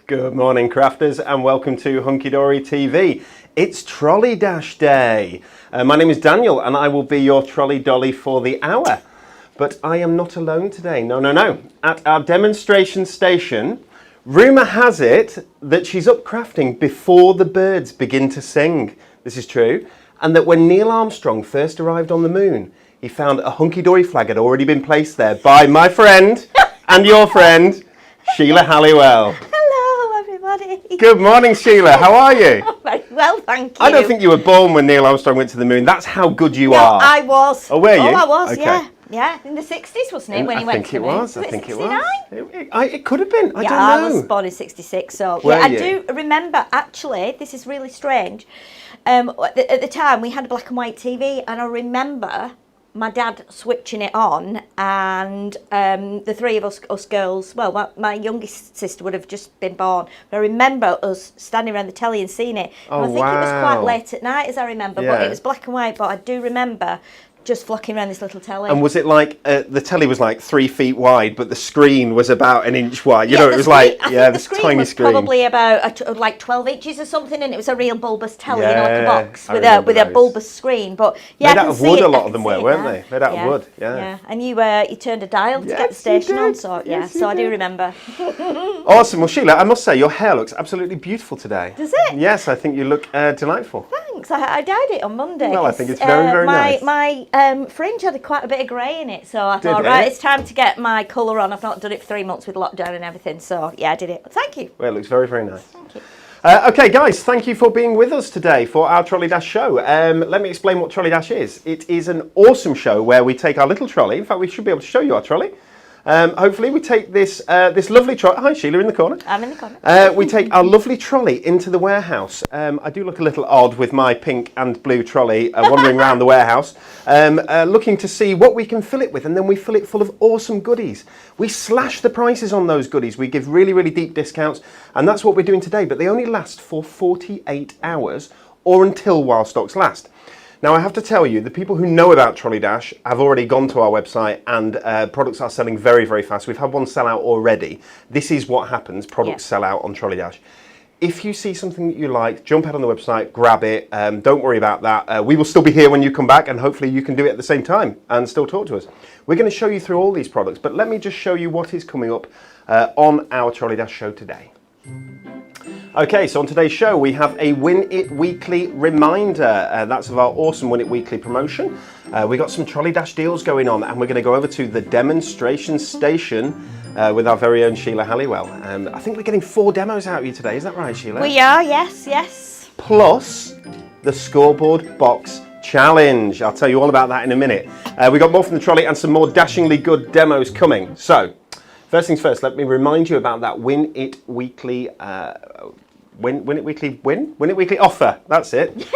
Good morning, crafters, and welcome to Hunky Dory TV. It's Trolley Dash Day. My name is Daniel, and I will be your trolley dolly for the hour. But I am not alone today. No. At our demonstration station, rumour has it that she's up crafting before the birds begin to sing. This is true. And that when Neil Armstrong first arrived on the moon, he found a Hunky Dory flag had already been placed there by my friend and your friend, Sheila Halliwell. Good morning, Sheila. How are you? Oh, very well, thank you. I don't think you were born when Neil Armstrong went to the moon. That's how good you are. I was. Oh, were you? Oh, I was, okay. Yeah, in the 60s, wasn't it, when he went to the moon? I think it was. It could have been. I don't know. I was born in 66, so Were yeah, you? I do remember, actually, this is really strange. At the time, we had a black and white TV, and I remember my dad switching it on, and the three of us girls, well, my youngest sister would have just been born, but I remember us standing around the telly and seeing it. And I think it was quite late at night, as I remember, but it was black and white, but I do remember just flocking around this little telly. And was it like, the telly was like 3 feet wide, but the screen was about an inch wide? You know, it was screen, like, the screen tiny was screen. Probably about like 12 inches or something, and it was a real bulbous telly, Yeah, like a box I with a bulbous screen. But yeah, made out of wood, a lot of them were, weren't they? Made out of wood, yeah. And you turned a dial to get the station on, so so I do remember. Awesome. Well, Sheila, I must say your hair looks absolutely beautiful today. Does it? Yes, I think you look delightful. Thanks. I dyed it on Monday. Well, I think it's very nice. My fringe had quite a bit of grey in it, so I thought, right, it's time to get my colour on. I've not done it for 3 months with lockdown and everything, so yeah, I did it. Thank you. Well, it looks very nice. Thank you. Okay, guys, thank you for being with us today for our Trolley Dash show. Let me explain what Trolley Dash is. It is an awesome show where we take our little trolley. In fact, we should be able to show you our trolley. Hopefully we take this this lovely trolley. Hi Sheila in the corner. I'm in the corner. We take our lovely trolley into the warehouse. I do look a little odd with my pink and blue trolley wandering around the warehouse, looking to see what we can fill it with, and then we fill it full of awesome goodies. We slash the prices on those goodies. We give really, really deep discounts, and that's what we're doing today, but they only last for 48 hours or until while stocks last. Now, I have to tell you, the people who know about Trolley Dash have already gone to our website, and products are selling very, very fast. We've had one sell out already. This is what happens. Products sell out on Trolley Dash. If you see something that you like, jump out on the website, grab it. Don't worry about that. We will still be here when you come back, and hopefully you can do it at the same time and still talk to us. We're going to show you through all these products, but let me just show you what is coming up on our Trolley Dash show today. Okay, so on today's show we have a Win It Weekly reminder. That's of our awesome Win It Weekly promotion. We got some Trolley Dash deals going on, and we're going to go over to the demonstration station with our very own Sheila Halliwell. I think we're getting 4 demos out of you today, is that right, Sheila? We are, yes, yes. Plus the scoreboard box challenge. I'll tell you all about that in a minute. We got more from the trolley and some more dashingly good demos coming. So, first things first, let me remind you about that Win It Weekly Win It Weekly offer. That's it.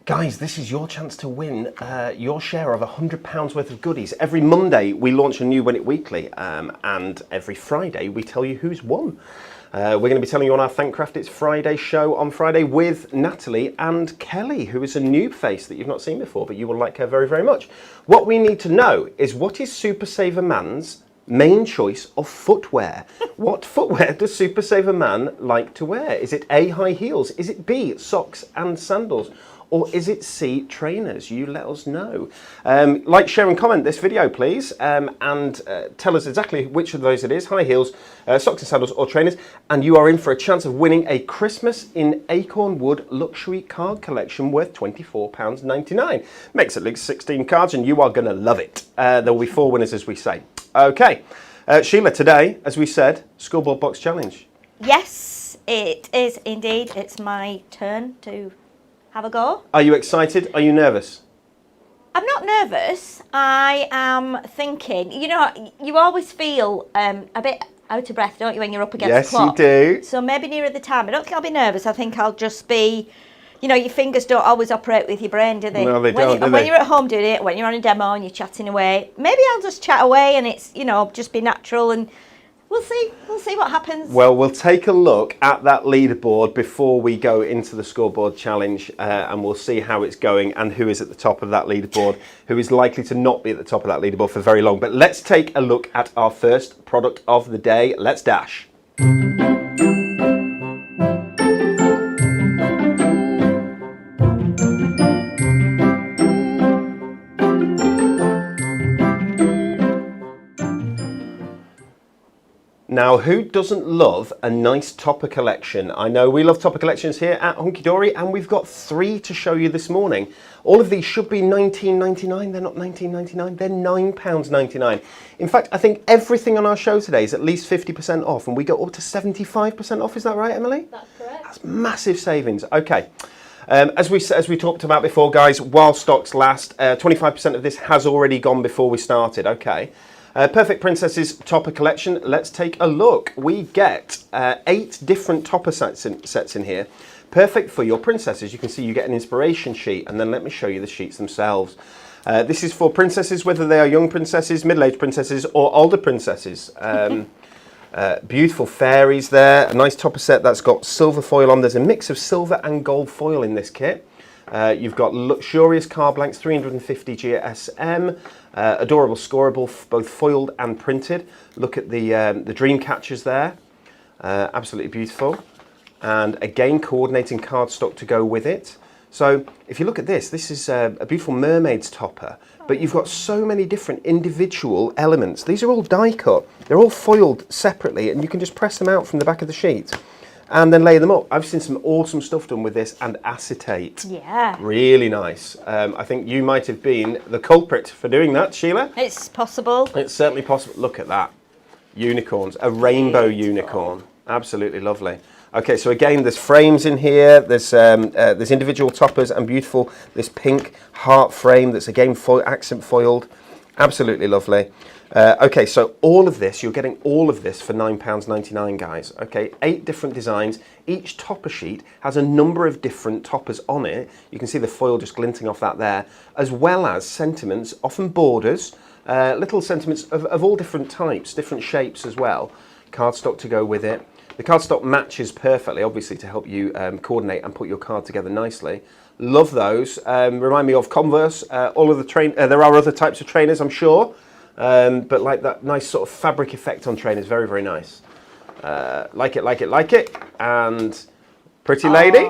Guys, this is your chance to win your share of £100 worth of goodies. Every Monday we launch a new Win It Weekly, and every Friday we tell you who's won. We're going to be telling you on our Thank Craft It's Friday show on Friday with Natalie and Kelly, who is a new face that you've not seen before, but you will like her very, very much. What we need to know is, what is Super Saver Man's main choice of footwear? What footwear does Super Saver Man like to wear? Is it A, high heels? Is it B, socks and sandals? Or is it C, trainers? You let us know. Like, share and comment this video, please, and tell us exactly which of those it is, high heels, socks and sandals or trainers, and you are in for a chance of winning a Christmas in Acorn Wood luxury card collection worth £24.99. Makes at least 16 cards, and you are going to love it. There will be 4 winners, as we say. Okay, Sheila, today, as we said, scoreboard box challenge. Yes, it is indeed. It's my turn to have a go. Are you excited? Are you nervous? I'm not nervous. I am thinking, you know, you always feel a bit out of breath, don't you, when you're up against the clock? Yes, you do. So maybe nearer the time. I don't think I'll be nervous. I think I'll just be, you know, your fingers don't always operate with your brain, do they? No, they don't, do they? When you're at home doing it, when you're on a demo and you're chatting away, maybe I'll just chat away and it's, you know, just be natural, and we'll see what happens. Well, we'll take a look at that leaderboard before we go into the scoreboard challenge, and we'll see how it's going and who is at the top of that leaderboard, who is likely to not be at the top of that leaderboard for very long. But let's take a look at our first product of the day. Let's dash. Now, who doesn't love a nice topper collection? I know we love topper collections here at Hunky Dory, and we've got 3 to show you this morning. All of these should be $19.99. They're not $19.99, they're £9.99. In fact, I think everything on our show today is at least 50% off, and we go up to 75% off. Is that right, Emily? That's correct. That's massive savings. Okay. As we talked about before, guys, while stocks last, 25% of this has already gone before we started. Okay. Perfect Princesses topper collection. Let's take a look. We get 8 different topper sets in here. Perfect for your princesses. You can see you get an inspiration sheet, and then let me show you the sheets themselves. This is for princesses, whether they are young princesses, middle-aged princesses, or older princesses. Beautiful fairies there. A nice topper set that's got silver foil on. There's a mix of silver and gold foil in this kit. You've got luxurious card blanks, 350 GSM, adorable scoreable, both foiled and printed. Look at the dream catchers there, absolutely beautiful. And again, coordinating cardstock to go with it. So if you look at this, this is a beautiful mermaid's topper, but you've got so many different individual elements. These are all die cut. They're all foiled separately, and you can just press them out from the back of the sheet and then lay them up. I've seen some awesome stuff done with this, and acetate. Yeah. Really nice. I think you might have been the culprit for doing that, Sheila. It's possible. It's certainly possible. Look at that. Unicorns. A rainbow unicorn. Absolutely lovely. Okay, so again, there's frames in here. There's individual toppers and beautiful. This pink heart frame that's again accent foiled. Absolutely lovely. Okay, so all of this, you're getting all of this for £9.99, guys. Okay, 8 different designs. Each topper sheet has a number of different toppers on it. You can see the foil just glinting off that there, as well as sentiments, often borders, little sentiments of all different types, different shapes as well. Cardstock to go with it. The cardstock matches perfectly, obviously, to help you coordinate and put your card together nicely. Love those. Remind me of Converse. All of the there are other types of trainers, I'm sure. But like that nice sort of fabric effect on trainers, very, very nice. Like it, like it, like it. And pretty lady,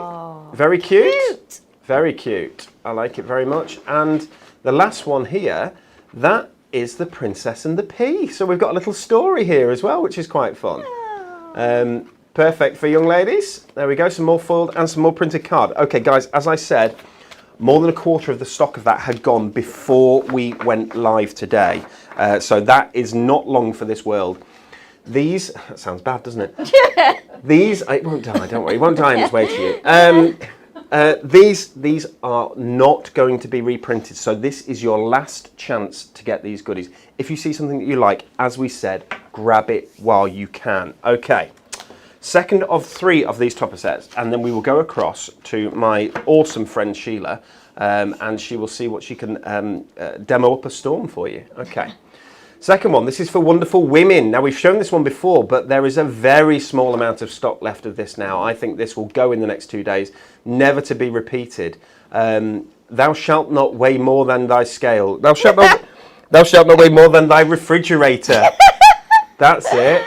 very cute. Very cute. I like it very much. And the last one here, that is the Princess and the Pea. So we've got a little story here as well, which is quite fun. Perfect for young ladies. There we go, some more foiled and some more printed card. Okay, guys, as I said, more than a quarter of the stock of that had gone before we went live today. So that is not long for this world. These, that sounds bad, doesn't it? These, it won't die, don't worry, it won't die on its way to you. These are not going to be reprinted, so this is your last chance to get these goodies. If you see something that you like, as we said, grab it while you can. Okay, second of 3 of these topper sets, and then we will go across to my awesome friend Sheila, and she will see what she can demo up a storm for you. Okay. Second one, this is for wonderful women. Now, we've shown this one before, but there is a very small amount of stock left of this now. I think this will go in the next 2 days, never to be repeated. Thou shalt not weigh more than thy scale. Thou shalt not weigh more than thy refrigerator. That's it.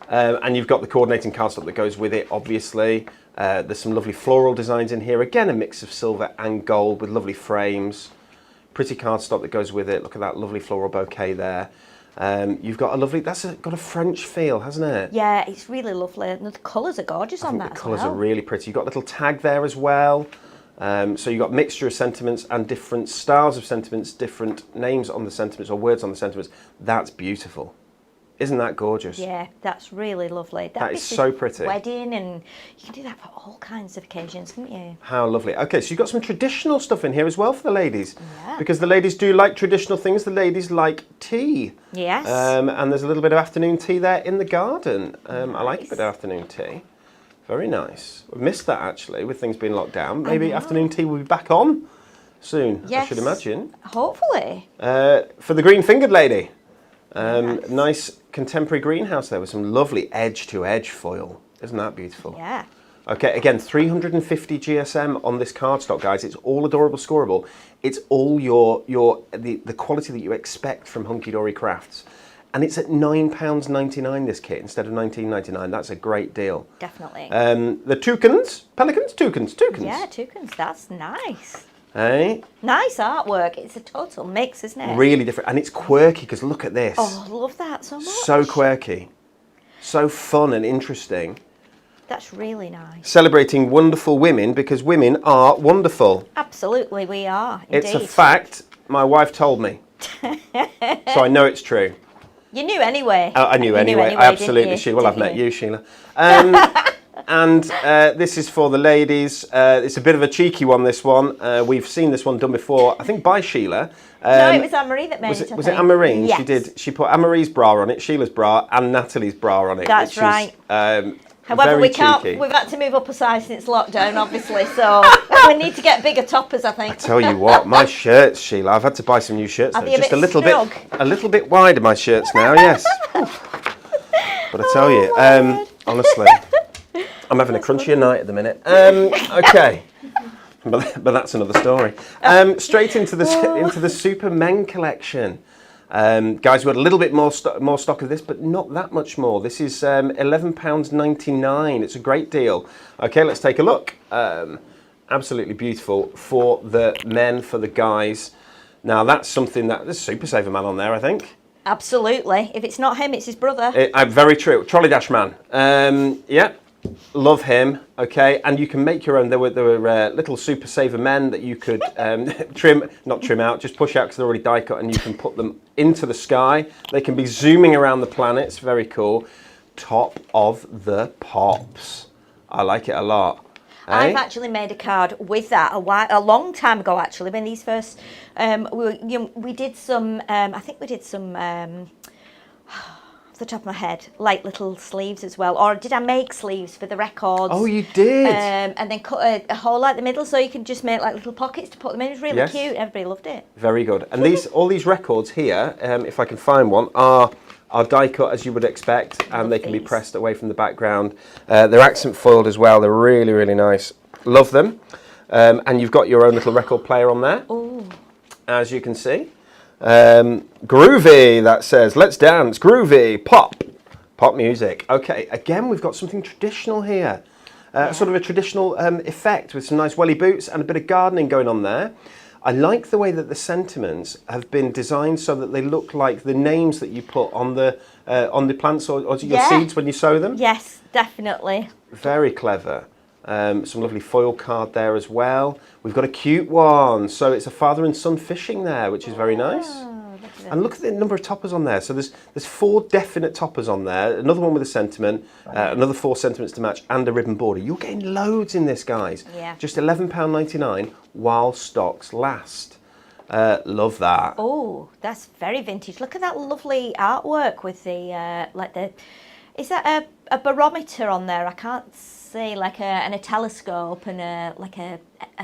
And you've got the coordinating cardstock that goes with it, obviously. There's some lovely floral designs in here. Again, a mix of silver and gold with lovely frames. Pretty cardstock that goes with it. Look at that lovely floral bouquet there. You've got a lovely, got a French feel, hasn't it? Yeah, it's really lovely. And the colours are gorgeous on that as well. The colours are really pretty. You've got a little tag there as well. So you've got mixture of sentiments and different styles of sentiments, different names on the sentiments or words on the sentiments. That's beautiful. Isn't that gorgeous? Yeah, that's really lovely. That is so pretty. Wedding, and you can do that for all kinds of occasions, can't you? How lovely. Okay, so you've got some traditional stuff in here as well for the ladies. Yeah. Because the ladies do like traditional things. The ladies like tea. Yes. And there's a little bit of afternoon tea there in the garden. Nice. I like a bit of afternoon tea. Very nice. We've missed that actually with things being locked down. Maybe afternoon tea will be back on soon, yes, I should imagine. Hopefully. For the green-fingered lady. Nice contemporary greenhouse there with some lovely edge-to-edge foil. Isn't that beautiful? Yeah. Okay, again, 350 GSM on this cardstock, guys. It's all adorable scoreable. It's all the quality that you expect from Hunky Dory Crafts. And it's at £9.99 this kit instead of £19.99. That's a great deal. Definitely. The toucans. Toucans. Yeah, toucans. That's nice. Hey? Nice artwork. It's a total mix, isn't it? Really different. And it's quirky because look at this. Oh, I love that so much. So quirky. So fun and interesting. That's really nice. Celebrating wonderful women because women are wonderful. Absolutely, we are. Indeed. It's a fact. My wife told me. So I know it's true. You knew anyway. I knew anyway. I absolutely, Sheila. Well, I've met you, Sheila. And this is for the ladies. It's a bit of a cheeky one, this one. We've seen this one done before, I think by Sheila. No, it was Anne-Marie that made it, Was it Anne-Marie? Yes. She put Anne-Marie's bra on it, Sheila's bra, and Natalie's bra on it. That's right. However, we've had to move up a size since lockdown, obviously, so we need to get bigger toppers, I think. I tell you what, my shirts, Sheila, I've had to buy some new shirts. Are they just a little bit wider, my shirts now, yes. But I tell you, honestly, I'm having a crunchier night at the minute. Okay, but that's another story. Straight into the Super Men collection. Guys, we had a little bit more stock of this, but not that much more. This is £11.99. It's a great deal. Okay, let's take a look. Absolutely beautiful for the men, for the guys. Now, that's something there's a Super Saver Man on there, I think. Absolutely. If it's not him, it's his brother. Very true. Trolley Dash Man. Yeah. Love him. Okay, and you can make your own. There were little Super Saver men that you could not trim out, just push out because they're already die cut, and you can put them into the sky. They can be zooming around the planets. Very cool. top of the pops. I like it a lot. I've actually made a card with that a long time ago, actually, when these first, we did some, I think we did some, off the top of my head, like little sleeves as well. Or did I make sleeves for the records? Oh, you did? And then cut a hole out the middle so you can just make like little pockets to put them in. It was really cute. Everybody loved it. Very good. And all these records here, if I can find one, are die cut as you would expect, and they can be pressed away from the background. They're accent foiled as well. They're really, really nice. Love them. And you've got your own little record player on there, as you can see. Groovy, that says, let's dance, groovy, pop music. Okay, again, we've got something traditional here. Sort of a traditional effect with some nice welly boots and a bit of gardening going on there. I like the way that the sentiments have been designed so that they look like the names that you put on the plants or your seeds when you sow them. Yes, definitely. Very clever. Some lovely foil card there as well. We've got a cute one. So it's a father and son fishing there, which is very nice. And look at the number of toppers on there. So there's 4 definite toppers on there. Another one with a sentiment, another 4 sentiments to match, and a ribbon border. You're getting loads in this, guys. Yeah. Just £11.99 while stocks last. Love that. Oh, that's very vintage. Look at that lovely artwork with the is that a barometer on there? I can't see, like a telescope and a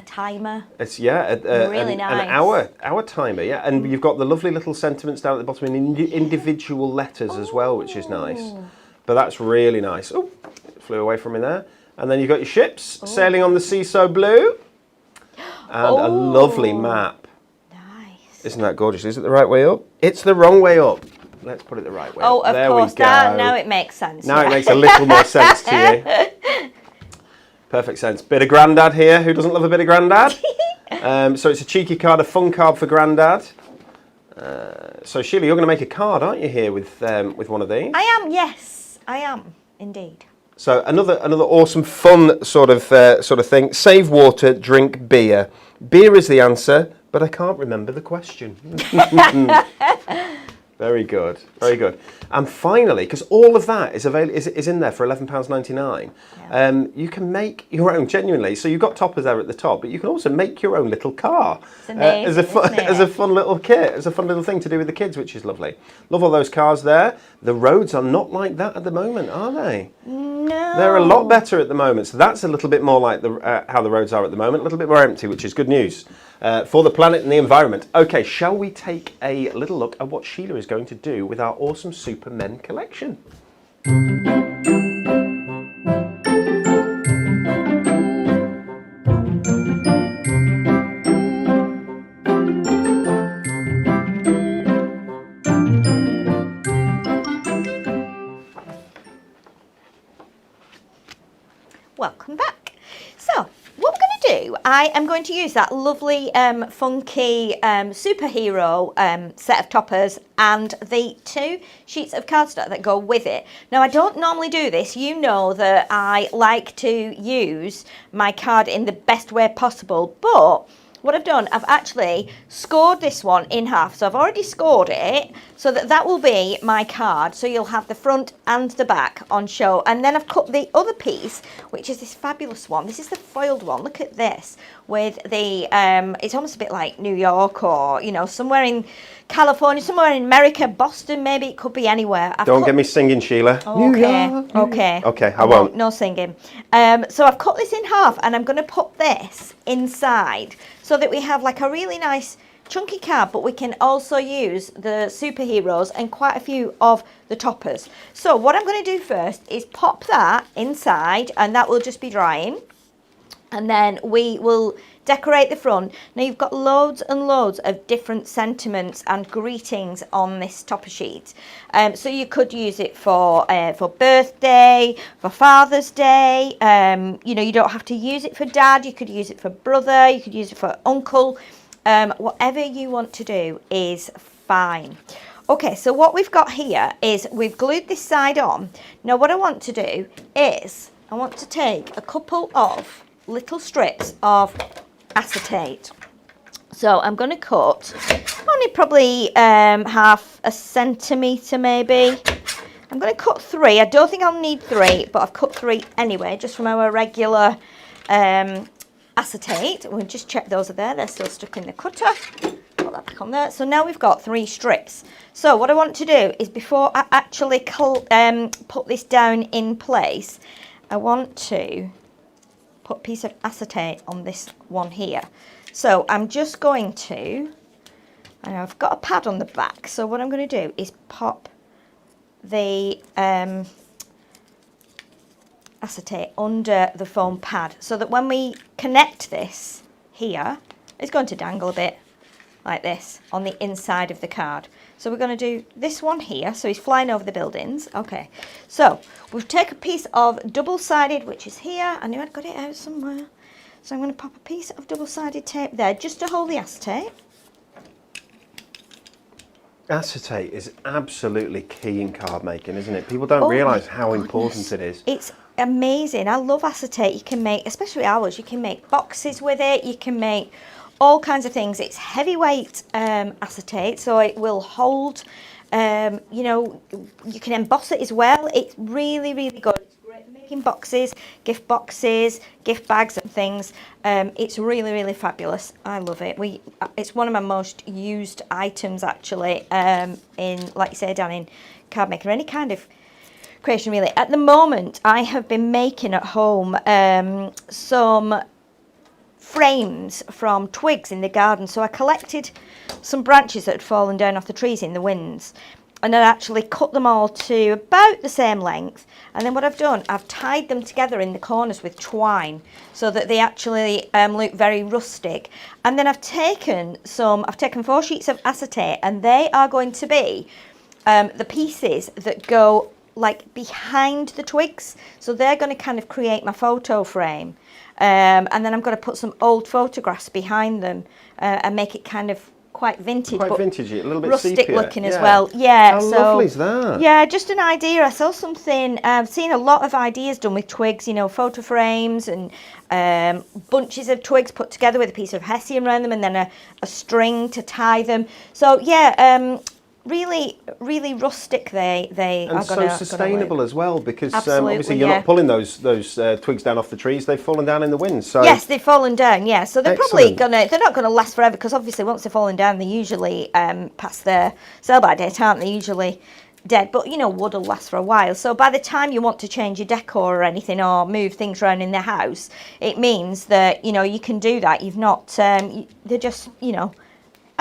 timer. It's really nice. An hour timer, yeah. And you've got the lovely little sentiments down at the bottom in individual letters as well, which is nice. But that's really nice. Oh, it flew away from me there. And then you've got your ships sailing on the sea so blue, and a lovely map. Nice. Isn't that gorgeous? Is it the right way up? It's the wrong way up. Let's put it the right way. Oh, up. of course. Now it makes sense. Now it makes a little more sense to you. Perfect sense. Bit of Grandad here. Who doesn't love a bit of Grandad? So it's a cheeky card, a fun card for Grandad. So Sheila, you're going to make a card, aren't you, here with one of these? I am. Yes, I am indeed. So another awesome, fun sort of thing. Save water, drink beer. Beer is the answer, but I can't remember the question. Very good, very good. And finally, because all of that is in there for £11.99, you can make your own, genuinely. So you've got toppers there at the top, but you can also make your own little car as a fun little kit, as a fun little thing to do with the kids, which is lovely. Love all those cars there. The roads are not like that at the moment, are they? No. They're a lot better at the moment. So that's a little bit more like how the roads are at the moment, a little bit more empty, which is good news for the planet and the environment. Okay, shall we take a little look at what Sheila is going to do with our awesome Supermen collection? Welcome back. So, what we're going to do, I am going to use that lovely funky superhero set of toppers and the 2 sheets of cardstock that go with it. Now, I don't normally do this. You know that I like to use my card in the best way possible, but what I've done, I've actually scored this one in half. So I've already scored it so that will be my card. So you'll have the front and the back on show. And then I've cut the other piece, which is this fabulous one. This is the foiled one. Look at this with the, it's almost a bit like New York or, somewhere in California, somewhere in America, Boston, maybe it could be anywhere. Don't get me singing, Sheila. Okay. Okay, I won't. No singing. So I've cut this in half and I'm going to put this inside so that we have like a really nice chunky card, but we can also use the superheroes and quite a few of the toppers. So what I'm going to do first is pop that inside, and that will just be drying. And then we will decorate the front. Now you've got loads and loads of different sentiments and greetings on this topper sheet. So you could use it for birthday, for Father's Day. You don't have to use it for Dad. You could use it for brother. You could use it for uncle. Whatever you want to do is fine. Okay, so what we've got here is we've glued this side on. Now what I want to do is I want to take a couple of little strips of acetate. So I'm going to cut only probably half a centimetre maybe. I'm going to cut 3. I don't think I'll need 3, but I've cut 3 anyway, just from our regular acetate. We'll just check those are there. They're still stuck in the cutter. Put that back on there. So now we've got 3 strips. So what I want to do is, before I actually put this down in place, I want to put a piece of acetate on this one here. So I'm just going to, and I've got a pad on the back, so what I'm going to do is pop the acetate under the foam pad, so that when we connect this here, it's going to dangle a bit like this on the inside of the card. So we're going to do this one here, so he's flying over the buildings. Okay, so we've taken a piece of double-sided, which is here. I knew I'd got it out somewhere. So I'm going to pop a piece of double-sided tape there just to hold the acetate. Acetate is absolutely key in card making, isn't it? People don't realise how important it is. It's amazing. I love acetate. You can make, especially ours, you can make boxes with it. You can make all kinds of things. It's heavyweight acetate, so it will hold. You know, you can emboss it as well. It's really, really good. It's great for making boxes, gift bags and things. It's really, really fabulous. I love it. It's one of my most used items, actually, in, like you say, Dan, in card making, or any kind of creation, really. At the moment, I have been making at home some frames from twigs in the garden. So I collected some branches that had fallen down off the trees in the winds, and I actually cut them all to about the same length. And then what I've done, I've tied them together in the corners with twine so that they actually look very rustic. And then I've taken 4 sheets of acetate, and they are going to be the pieces that go like behind the twigs. So they're going to kind of create my photo frame. And then I'm going to put some old photographs behind them and make it kind of quite vintage, quite vintagey, a little bit rustic sepia looking as well. Yeah, how so lovely is that? Yeah, just an idea. I saw something. I've seen a lot of ideas done with twigs. You know, photo frames and bunches of twigs put together with a piece of hessian around them, and then a string to tie them. So yeah. Really, really rustic. They and are so sustainable as well, because obviously you're yeah. not pulling those twigs down off the trees; they've fallen down in the wind. So yes, they've fallen down. Yeah, so they're Excellent. probably they're not gonna last forever, because obviously once they're fallen down, they usually past their sell-by date, aren't they? Usually dead. But you know, wood will last for a while. So by the time you want to change your decor or anything, or move things around in the house, it means that you know you can do that. You've not they're just a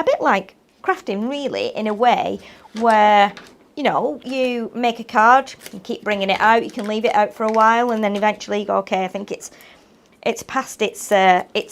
bit like crafting, really, in a way where you make a card, you keep bringing it out, you can leave it out for a while, and then eventually you go, okay, I think it's past its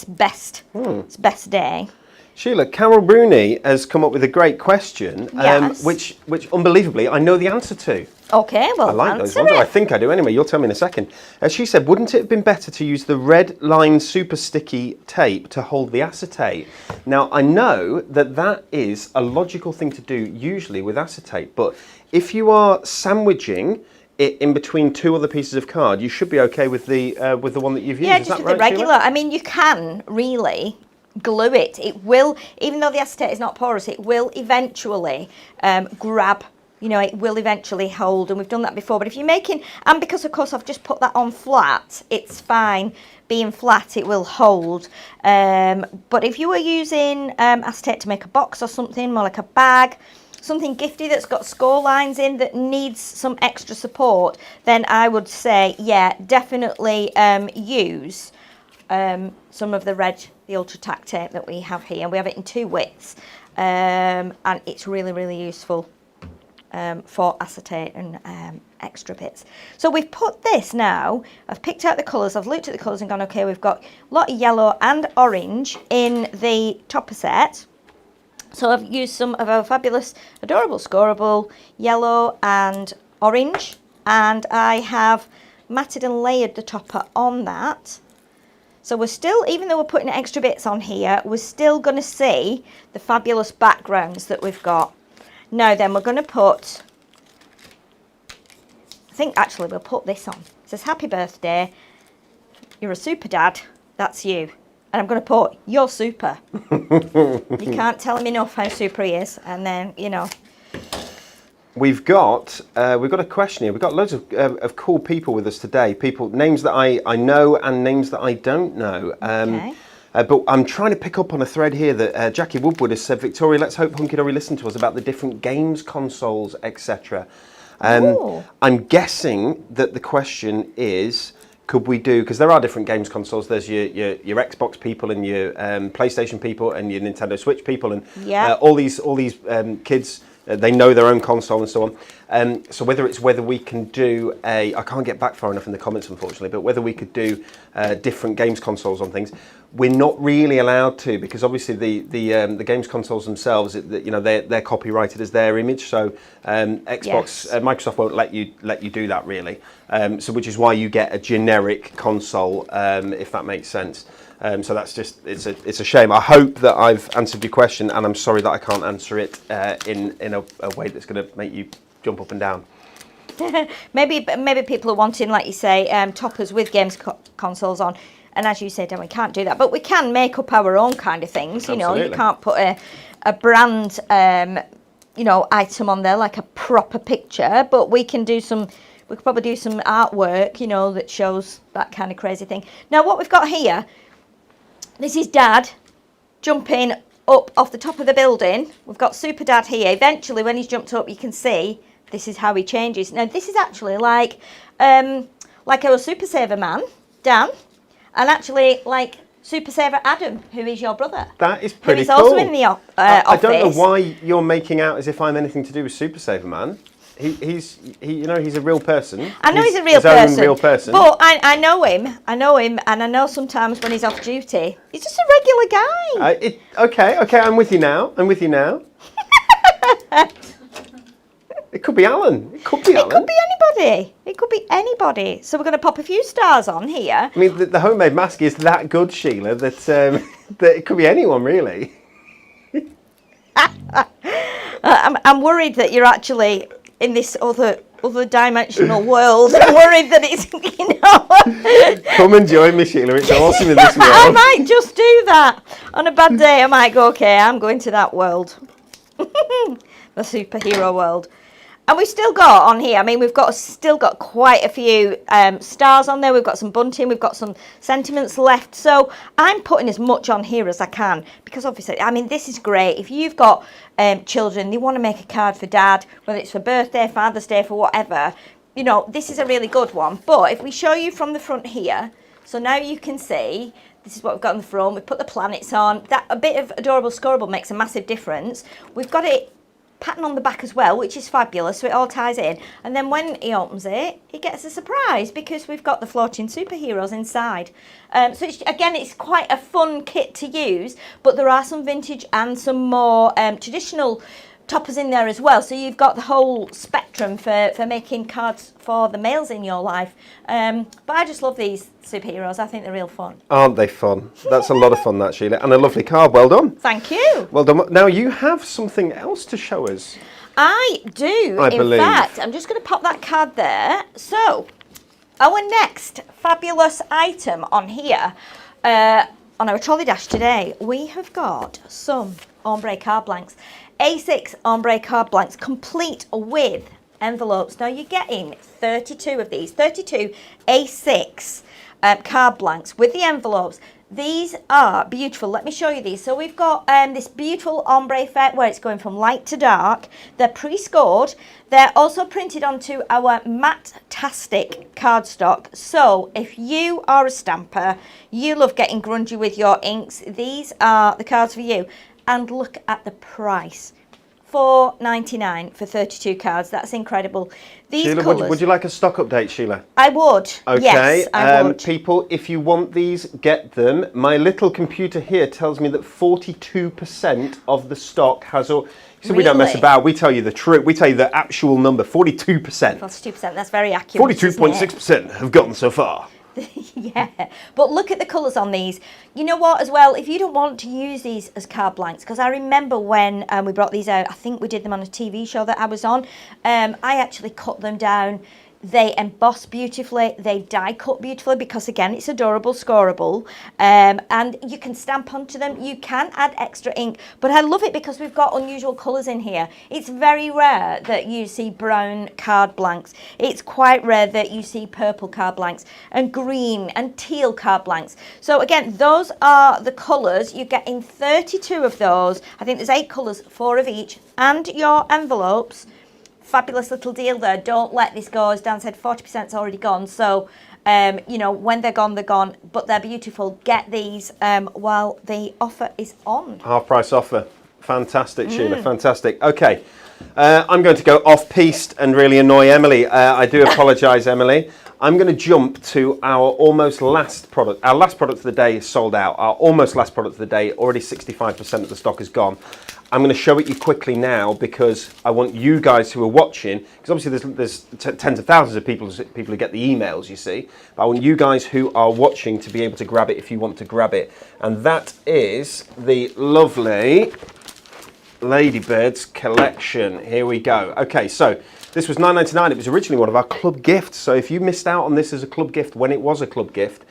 best day. Sheila, Carol Rooney has come up with a great question, Yes. which unbelievably I know the answer to. Okay, well, I like those answer ones. it. I think I do anyway. You'll tell me in a second. She said, wouldn't it have been better to use the red line super sticky tape to hold the acetate? Now, I know that is a logical thing to do usually with acetate, but if you are sandwiching it in between 2 other pieces of card, you should be okay with the one that you've used. Yeah, Is just that with right, the regular. Sheila? I mean, you can really glue it. It will, even though the acetate is not porous, it will eventually grab. It will eventually hold, and we've done that before. But if you're making, and because of course I've just put that on flat, it's fine. Being flat, it will hold. But if you were using acetate to make a box or something, more like a bag, something gifty that's got score lines in that needs some extra support, then I would say, yeah, definitely use some of the Ultra Tack tape that we have here. We have it in 2 widths, and it's really, really useful for acetate and extra bits. So we've put this now, I've picked out the colours, I've looked at the colours and gone, okay, we've got a lot of yellow and orange in the topper set. So I've used some of our fabulous, adorable, scoreable yellow and orange, and I have matted and layered the topper on that. So we're still, even though we're putting extra bits on here, we're still going to see the fabulous backgrounds that we've got. Now then, we're going to put, I think actually we'll put this on. It says, happy birthday, you're a super dad, that's you. And I'm going to put, you're super. You can't tell him enough how super he is. And then, we've got a question here. We've got loads of cool people with us today. Names that I know and names that I don't know. Okay. But I'm trying to pick up on a thread here that Jackie Woodward has said, Victoria, let's hope Hunky Dory listened to us about the different games consoles, etc. I'm guessing that the question is, could we do, because there are different games consoles, there's your Xbox people and your PlayStation people and your Nintendo Switch people and all these kids, they know their own console and so on. So whether we can do I can't get back far enough in the comments unfortunately, but whether we could do different games consoles on things. We're not really allowed to, because obviously the games consoles themselves, they're copyrighted as their image. So Xbox, Microsoft won't let you do that really. So which is why you get a generic console, if that makes sense. So that's just it's a shame. I hope that I've answered your question, and I'm sorry that I can't answer it in a way that's going to make you jump up and down. maybe people are wanting, like you say, toppers with games consoles on. And as you said, we can't do that, but we can make up our own kind of things. You know, you can't put a brand, item on there like a proper picture, but we can do some. We could probably do some artwork, that shows that kind of crazy thing. Now, what we've got here, this is Dad jumping up off the top of the building. We've got Super Dad here. Eventually, when he's jumped up, you can see this is how he changes. Now, this is actually like our Super Saver man, Dan. And actually, like Super Saver Adam, who is your brother. That is pretty cool. Who is also in the office. I don't know why you're making out as if I'm anything to do with Super Saver Man. He's a real person. I know he's a real person. But I know him, and I know sometimes when he's off duty, he's just a regular guy. Okay, I'm with you now. It could be Alan. It could be anybody. It could be anybody. So we're going to pop a few stars on here. I mean, the homemade mask is that good, Sheila, that that it could be anyone, really. I'm worried that you're actually in this other dimensional world. I'm worried that it's, Come and join me, Sheila. It's awesome in this world. I might just do that. On a bad day, I might go, okay, I'm going to that world. The superhero world. And we've still got on here, we've still got quite a few stars on there. We've got some bunting, we've got some sentiments left. So I'm putting as much on here as I can, because obviously, this is great. If you've got children, they want to make a card for Dad, whether it's for birthday, Father's Day, for whatever, this is a really good one. But if we show you from the front here, so now you can see, this is what we've got on the front. We've put the planets on. That a bit of adorable scoreable makes a massive difference. We've got it pattern on the back as well, which is fabulous, so it all ties in. And then when he opens it, he gets a surprise because we've got the floating superheroes inside. So it's quite a fun kit to use, but there are some vintage and some more traditional toppers in there as well. So you've got the whole spectrum for making cards for the males in your life. But I just love these superheroes. I think they're real fun. Aren't they fun? That's a lot of fun, that, Sheila. And a lovely card. Well done. Thank you. Well done. Now, you have something else to show us. I do. I believe. In fact, I'm just going to pop that card there. So, our next fabulous item on here, on our trolley dash today, we have got some ombre card blanks. A6 ombre card blanks, complete with envelopes. Now you're getting 32 of these, 32 A6 card blanks with the envelopes. These are beautiful. Let me show you these. So we've got this beautiful ombre effect where it's going from light to dark. They're pre-scored. They're also printed onto our matte-tastic cardstock. So if you are a stamper, you love getting grungy with your inks, these are the cards for you. And look at the price. $4.99 for 32 cards. That's incredible. These Sheila, colours, would you like a stock update, Sheila? I would. Okay. Yes, I would. People, if you want these, get them. My little computer here tells me that 42% of the stock has all... So we don't mess about. We tell you the truth. We tell you the actual number. 42%. 42%. That's very accurate. 42.6% have gotten so far. Yeah, but look at the colours on these. You know what, as well, if you don't want to use these as card blanks, because I remember when we brought these out, I think we did them on a TV show that I was on, I actually cut them down They emboss beautifully, they die cut beautifully because again it's adorable, scoreable, and you can stamp onto them. You can add extra ink, but I love it because we've got unusual colours in here. It's very rare that you see brown card blanks. It's quite rare that you see purple card blanks and green and teal card blanks. So again, those are the colours. You get in 32 of those. I think there's 8 colours, 4 of each, and your envelopes. Fabulous little deal there. Don't let this go. As Dan said, 40%'s already gone. So, you know, when they're gone, but they're beautiful. Get these while the offer is on. Half price offer. Fantastic, Sheila. Fantastic. Okay. I'm going to go off-piste and really annoy Emily. I do apologise, Emily. I'm going to jump to our almost last product. Our last product of the day is sold out. Our almost last product of the day, already 65% of the stock is gone. I'm going to show it you quickly now because I want you guys who are watching, because obviously there's tens of thousands of people who get the emails, you see. But I want you guys who are watching to be able to grab it if you want to grab it. And that is the lovely Ladybirds collection. Here we go. Okay, so this was $9.99. It was originally one of our club gifts. So if you missed out on this as a club gift when it was a club gift,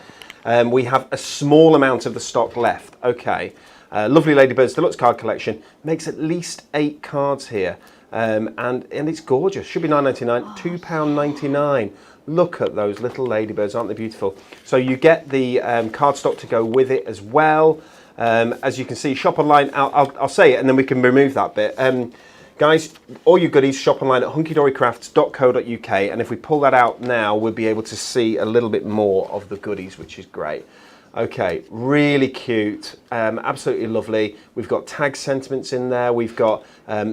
we have a small amount of the stock left. Okay. Lovely Ladybirds Deluxe card collection. Makes at least 8 cards here. And it's gorgeous. Should be $9.99, £2.99. Look at those little ladybirds, aren't they beautiful? So you get the cardstock to go with it as well. As you can see, shop online. I'll say it and then we can remove that bit. Guys, all your goodies, shop online at hunkydorycrafts.co.uk, and if we pull that out now, we'll be able to see a little bit more of the goodies, which is great. Okay, really cute, absolutely lovely. We've got tag sentiments in there. We've got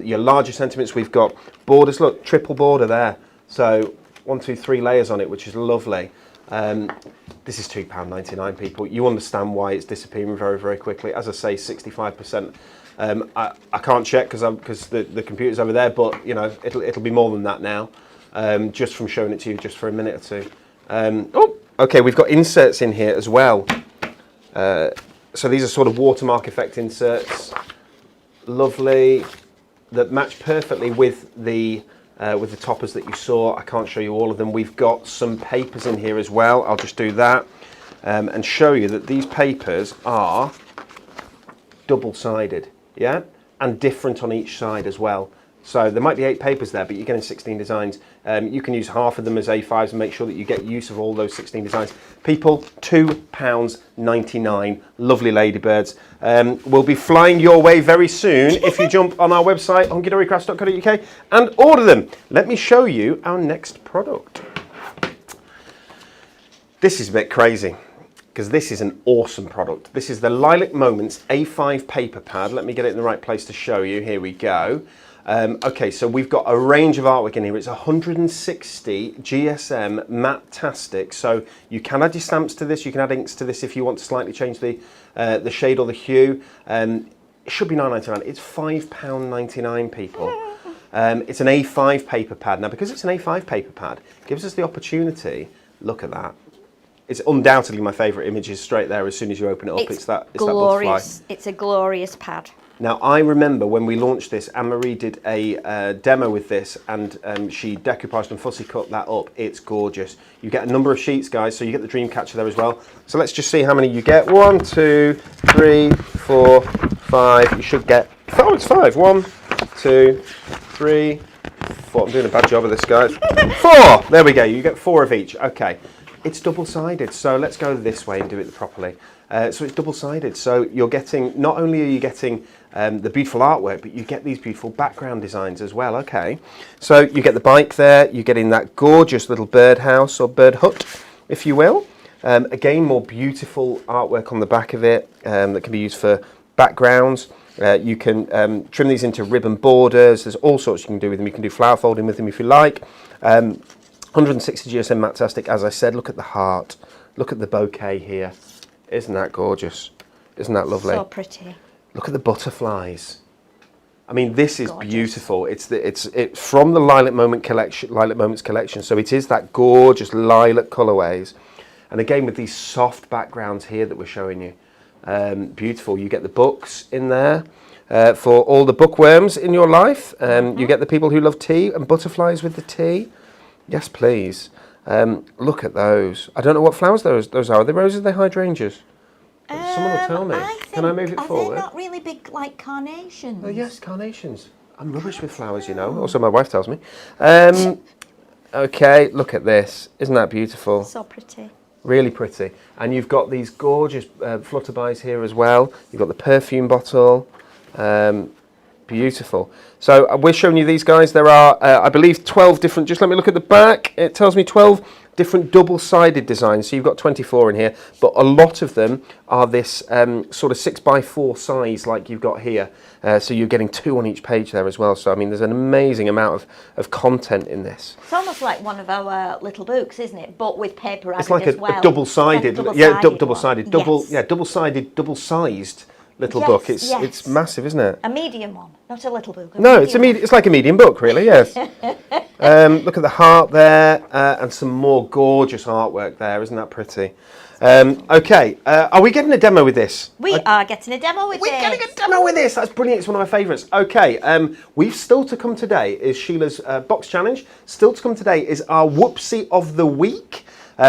your larger sentiments. We've got borders. Look, triple border there. So 1, 2, 3 layers on it, which is lovely. This is £2.99, people. You understand why it's disappearing very, very quickly. As I say, 65%. I can't check because the computer's over there, but you know it'll be more than that now. Just from showing it to you, just for a minute or two. Oh, okay. We've got inserts in here as well. So these are sort of watermark effect inserts. Lovely, that match perfectly with the toppers that you saw. I can't show you all of them. We've got some papers in here as well. I'll just do that and show you that these papers are double-sided, yeah, and different on each side as well. So there might be 8 papers there, but you're getting 16 designs. You can use half of them as A5s and make sure that you get use of all those 16 designs. People, £2.99. Lovely Ladybirds. We'll be flying your way very soon if you jump on our website, hunkydorycrafts.co.uk, and order them. Let me show you our next product. This is a bit crazy, because this is an awesome product. This is the Lilac Moments A5 paper pad. Let me get it in the right place to show you. Here we go. Okay, so we've got a range of artwork in here. It's 160 GSM matte-tastic, so you can add your stamps to this, you can add inks to this if you want to slightly change the shade or the hue. It should be £9.99. It's £5.99, people. It's an A5 paper pad. Now, because it's an A5 paper pad, it gives us the opportunity, look at that. It's undoubtedly my favourite image is straight there as soon as you open it up. It's that butterfly. It's a glorious pad. Now, I remember when we launched this, Anne-Marie did a demo with this, and she decoupaged and fussy cut that up. It's gorgeous. You get a number of sheets, guys, so you get the dream catcher there as well. So let's just see how many you get. 1, 2, 3, 4, 5. You should get, oh, it's 5. 1, 2, 3, 4. I'm doing a bad job of this, guys. 4. There we go. You get 4 of each. Okay. It's double-sided, so let's go this way and do it properly. So it's double-sided, so you're getting, not only are you getting the beautiful artwork, but you get these beautiful background designs as well, okay? So you get the bike there, you're getting that gorgeous little birdhouse or bird hut, if you will. Again, more beautiful artwork on the back of it that can be used for backgrounds. You can trim these into ribbon borders. There's all sorts you can do with them. You can do flower folding with them if you like. 160 GSM matte-tastic, as I said. Look at the heart. Look at the bouquet here. Isn't that gorgeous? Isn't that lovely? So pretty. Look at the butterflies. I mean, this is gorgeous. Beautiful. It's from the Lilac Moments collection. So it is that gorgeous lilac colourways, and again with these soft backgrounds here that we're showing you. Beautiful. You get the books in there for all the bookworms in your life. You get the people who love tea and butterflies with the tea. Yes, please. Look at those. I don't know what flowers those are. Are they roses? Are they hydrangeas? Someone will tell me. Can I move it forward? Are they not really big like carnations? Oh yes, carnations. I'm rubbish with flowers, you know. Also, my wife tells me. Okay, look at this. Isn't that beautiful? So pretty. Really pretty. And you've got these gorgeous flutterbys here as well. You've got the perfume bottle. Beautiful. So we're showing you these guys. There are, I believe, 12 different, just let me look at the back. It tells me 12 different double-sided designs. So you've got 24 in here, but a lot of them are this sort of 6x4 size like you've got here. So you're getting 2 on each page there as well. So, I mean, there's an amazing amount of content in this. It's almost like one of our little books, isn't it? But with paper added as well. It's like a double-sided, double-sided, double-sided, double-sized little book. It's massive, isn't it? A medium one, not a little book. No, it's like a medium book, really. Yes. Look at the heart there, and some more gorgeous artwork there. Isn't that pretty? Okay, are we getting a demo with this? We are getting a demo with this. We're getting a demo with this. That's brilliant. It's one of my favourites. Okay, we've still to come today is Sheila's box challenge. Still to come today is our Whoopsie of the Week,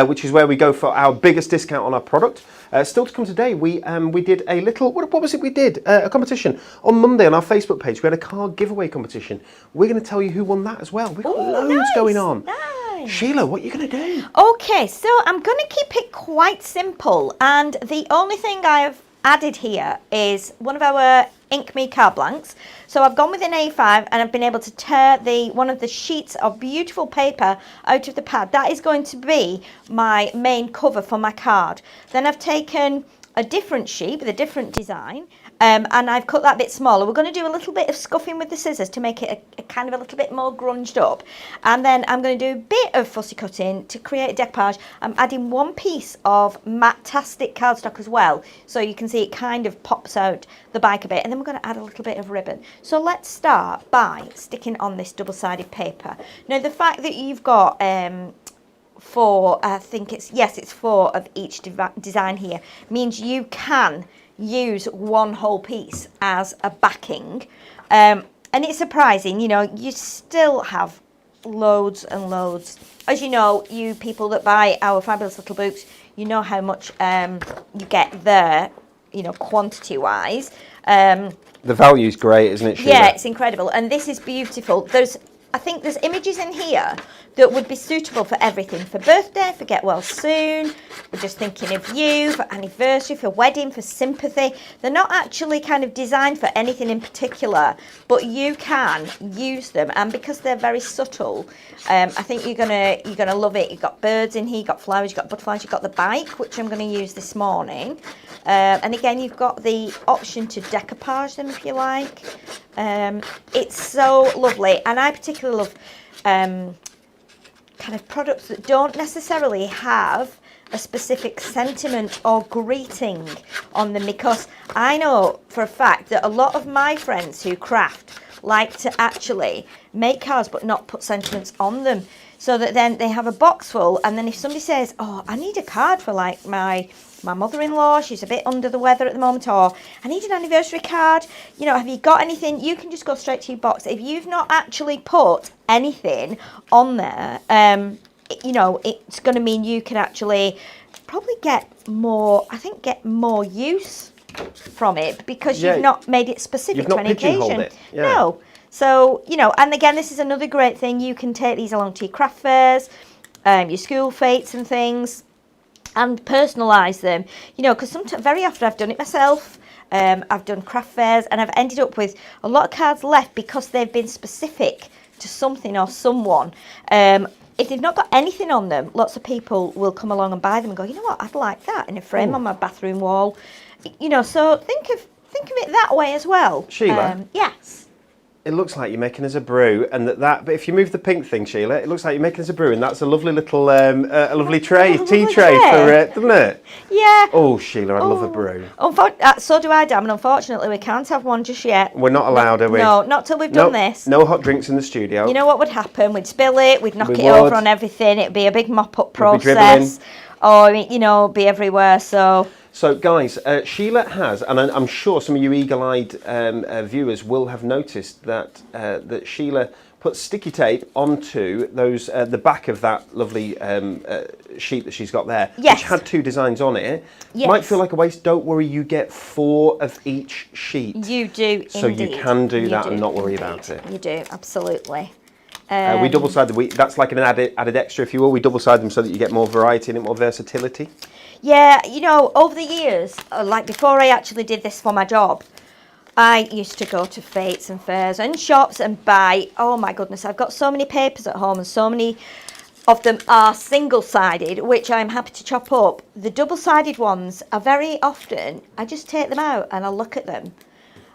which is where we go for our biggest discount on our product. Still to come today, we did a little, what was it we did? A competition. On Monday on our Facebook page, we had a card giveaway competition. We're going to tell you who won that as well. We've got loads going on. Nice. Sheila, what are you going to do? Okay, so I'm going to keep it quite simple. And the only thing I've added here is one of our Ink Me card blanks. So I've gone with an A5 and I've been able to tear one of the sheets of beautiful paper out of the pad. That is going to be my main cover for my card. Then I've taken a different sheet with a different design and I've cut that bit smaller. We're going to do a little bit of scuffing with the scissors to make it a kind of a little bit more grunged up. And then I'm going to do a bit of fussy cutting to create a decoupage. I'm adding one piece of matte-tastic cardstock as well. So you can see it kind of pops out the back a bit. And then we're going to add a little bit of ribbon. So let's start by sticking on this double-sided paper. Now the fact that you've got four, I think it's 4 of each design here, means you can use one whole piece as a backing, and it's surprising, you know, you still have loads and loads. As you know, you people that buy our fabulous little books, you know how much you get there, you know, quantity wise. The value's great, isn't it, Sheila? Yeah, it's incredible, and this is beautiful. I think there's images in here that would be suitable for everything. For birthday, for get well soon, we're just thinking of you, for anniversary, for wedding, for sympathy. They're not actually kind of designed for anything in particular, but you can use them, and because they're very subtle, I think you're gonna love it. You've got birds in here, you've got flowers, you've got butterflies, you've got the bike, which I'm going to use this morning. And again, you've got the option to decoupage them if you like. It's so lovely, and I particularly love kind of products that don't necessarily have a specific sentiment or greeting on them, because I know for a fact that a lot of my friends who craft like to actually make cards but not put sentiments on them, so that then they have a box full, and then if somebody says, oh, I need a card for like my mother-in-law, she's a bit under the weather at the moment, or I need an anniversary card, you know, have you got anything? You can just go straight to your box. If you've not actually put anything on there, you know, it's going to mean you can actually probably get more use from it, because you've not made it specific to any occasion. No. So, you know, and again, this is another great thing. You can take these along to your craft fairs, your school fetes and things, and personalise them, you know, because very often I've done it myself. I've done craft fairs and I've ended up with a lot of cards left because they've been specific to something or someone. If they've not got anything on them, lots of people will come along and buy them and go, you know what, I'd like that in a frame on my bathroom wall. You know, so think of it that way as well. Sheila? Yes. It looks like you're making us a brew, and but if you move the pink thing, Sheila, it looks like you're making us a brew, and that's a lovely little, a lovely tray, tea tray for it, doesn't it? Yeah. Oh, Sheila, I love a brew. So do I, Dan, and unfortunately we can't have one just yet. We're not allowed, are we? No, not till we've done this. No hot drinks in the studio. You know what would happen? We'd spill it, we'd knock it over on everything, it'd be a big mop-up process, or, you know, be everywhere, so So guys, Sheila has, and I'm sure some of you eagle-eyed viewers will have noticed that that Sheila put sticky tape onto those the back of that lovely sheet that she's got there, yes. which had 2 designs on it. Yes. Might feel like a waste. Don't worry, you get 4 of each sheet. You do, so indeed. you can do you that do, and not worry indeed. about it. You do, absolutely. We double-sided. That's like an added extra, if you will. We double-side them so that you get more variety and more versatility. Yeah, you know, over the years, like before I actually did this for my job, I used to go to fetes and fairs and shops and buy, oh my goodness, I've got so many papers at home and so many of them are single-sided, which I'm happy to chop up. The double-sided ones are very often, I just take them out and I look at them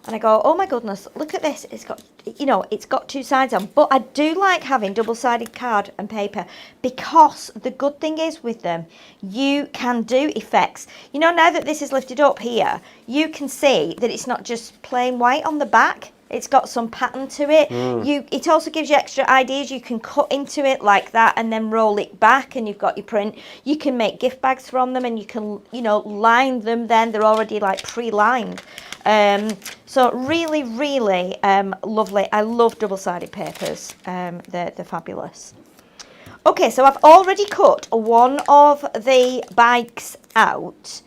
and I go, oh my goodness, look at this. It's got, you know, it's got 2 sides on. But I do like having double-sided card and paper because the good thing is with them, you can do effects. You know, now that this is lifted up here, you can see that it's not just plain white on the back. It's got some pattern to it. It also gives you extra ideas. You can cut into it like that and then roll it back and you've got your print. You can make gift bags from them and you can, you know, line them then. They're already like pre-lined. So really, really lovely. I love double-sided papers. They're fabulous. Okay, so I've already cut one of the bikes out.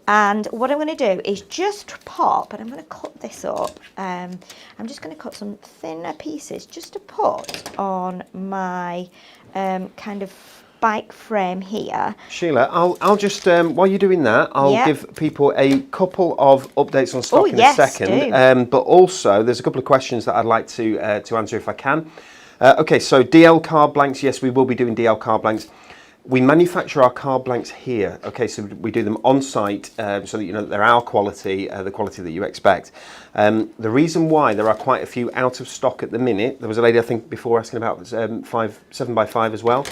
And what I'm going to do is just pop, and I'm going to cut this up. I'm just going to cut some thinner pieces just to put on my kind of bike frame here. Sheila, I'll just while you're doing that, I'll give people a couple of updates on stock in a second. But also, there's a couple of questions that I'd like to answer if I can. Okay, so DL card blanks. Yes, we will be doing DL card blanks. We manufacture our card blanks here. Okay, so we do them on site so that you know that they're our quality, the quality that you expect. The reason why there are quite a few out of stock at the minute, there was a lady I think before asking about 7x5 as well,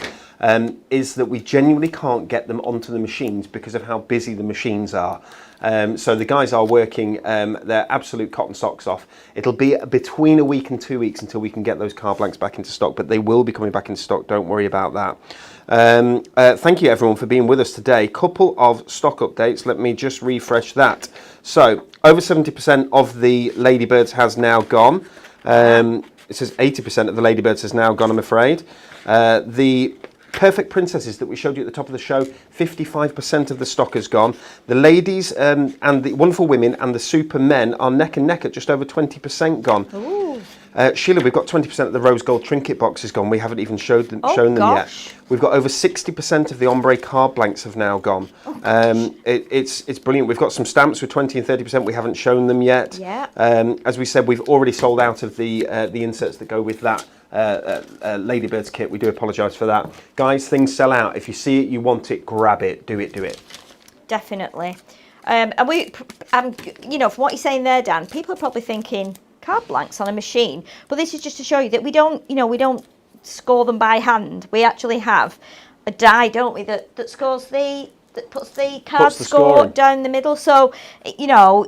is that we genuinely can't get them onto the machines because of how busy the machines are. So the guys are working their absolute cotton socks off. It'll be between a week and 2 weeks until we can get those card blanks back into stock, but they will be coming back into stock, don't worry about that. Thank you everyone for being with us today. Couple of stock updates, let me just refresh that. So over 70% of the Ladybirds has now gone. It says 80% of the Ladybirds has now gone, I'm afraid. The Perfect Princesses that we showed you at the top of the show, 55% of the stock has gone. The ladies and the Wonderful Women and the Super Men are neck and neck at just over 20% gone. Ooh. Sheila, we've got 20% of the rose gold trinket boxes gone. We haven't even shown them yet. We've got over 60% of the ombre card blanks have now gone. It's brilliant. We've got some stamps with 20 and 30%. We haven't shown them yet. Yeah. As we said, we've already sold out of the inserts that go with that Ladybirds kit. We do apologise for that. Guys, things sell out. If you see it, you want it, grab it. Do it. Definitely. And you know, from what you're saying there, Dan, people are probably thinking card blanks on a machine, but this is just to show you that we don't score them by hand. We actually have a die, don't we, that puts the card score down the middle. So you know,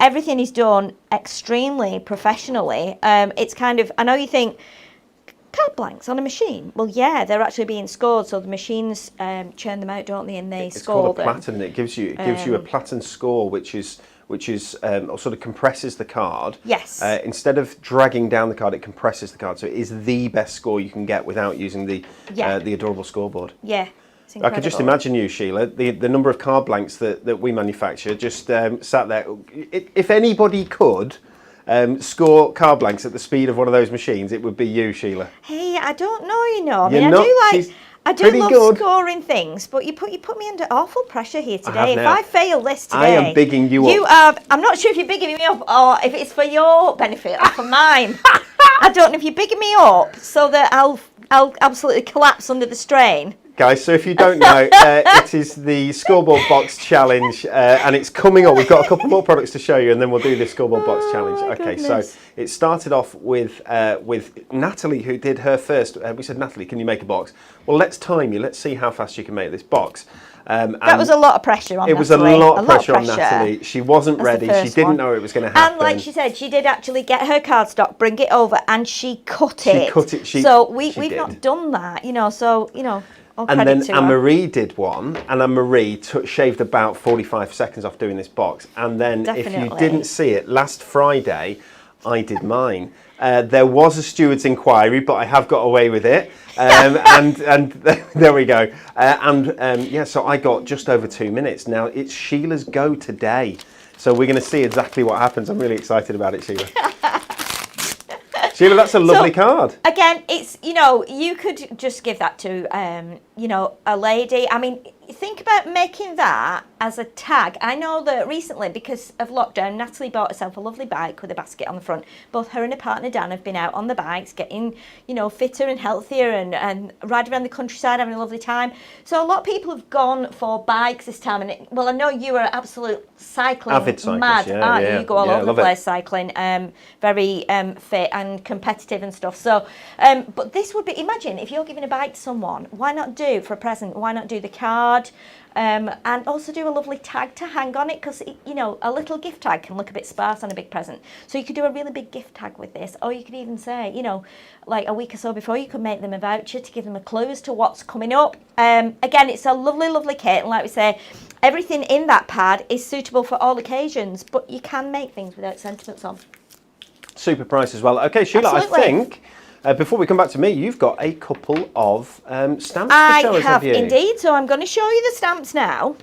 everything is done extremely professionally. It's kind of, I know you think card blanks on a machine. Well, yeah, they're actually being scored, so the machines churn them out, don't they? And they score them. It's called a platen. It gives you a platen score, which is sort of compresses the card. Yes. Instead of dragging down the card, it compresses the card, so it is the best score you can get without using the adorable scoreboard. Yeah. I could just imagine you, Sheila, the number of card blanks that we manufacture, just sat there. If anybody could score card blanks at the speed of one of those machines, it would be you, Sheila. Hey, I don't know, you know. I do love scoring things, but you put me under awful pressure here today. If I fail this today, I am bigging you up. I'm not sure if you're bigging me up or if it's for your benefit or for mine. I don't know if you're bigging me up so that I'll absolutely collapse under the strain. Guys, so if you don't know, it is the scoreboard box challenge, and it's coming on. We've got a couple more products to show you, and then we'll do this scoreboard box challenge. Okay, goodness. So it started off with Natalie, who did her first. We said, Natalie, can you make a box? Well, let's time you. Let's see how fast you can make this box. That was a lot of pressure on Natalie. It was a lot of pressure on Natalie. She wasn't ready. She didn't know it was going to happen. And like she said, she did actually get her cardstock, bring it over, and she cut it. She cut it. So we've not done that, you know. So you know. All And credit then to her. Anne-Marie did one, and Anne-Marie shaved about 45 seconds off doing this box. And then if you Definitely. didn't see it, last Friday, I did mine. There was a steward's inquiry, but I have got away with it. And there we go. Yeah, so I got just over 2 minutes. Now, it's Sheila's go today. So we're going to see exactly what happens. I'm really excited about it, Sheila. Sheila, that's a lovely card. Again, it's, you could just give that to, a lady. I mean, think about making that as a tag. I know that recently, because of lockdown, Natalie bought herself a lovely bike with a basket on the front. Both her and her partner Dan have been out on the bikes, getting, fitter and healthier and ride around the countryside, having a lovely time. So a lot of people have gone for bikes this time. And I know you are absolute cycling Avid cyclist, mad, aren't you? yeah. You go all over the place cycling, very fit and competitive and stuff. So, but this would be, imagine if you're giving a bike to someone, why not do for a present? Why not do the card? And also do a lovely tag to hang on it, because a little gift tag can look a bit sparse on a big present. So you could do a really big gift tag with this, or you could even say, like a week or so before, you could make them a voucher to give them a clue as to what's coming up. Again, it's a lovely, lovely kit, and like we say, everything in that pad is suitable for all occasions, but you can make things without sentiments on. Super price as well. Okay, Sheila, Absolutely. I think before we come back to me, you've got a couple of stamps to show us, have you? indeed, so I'm going to show you the stamps now.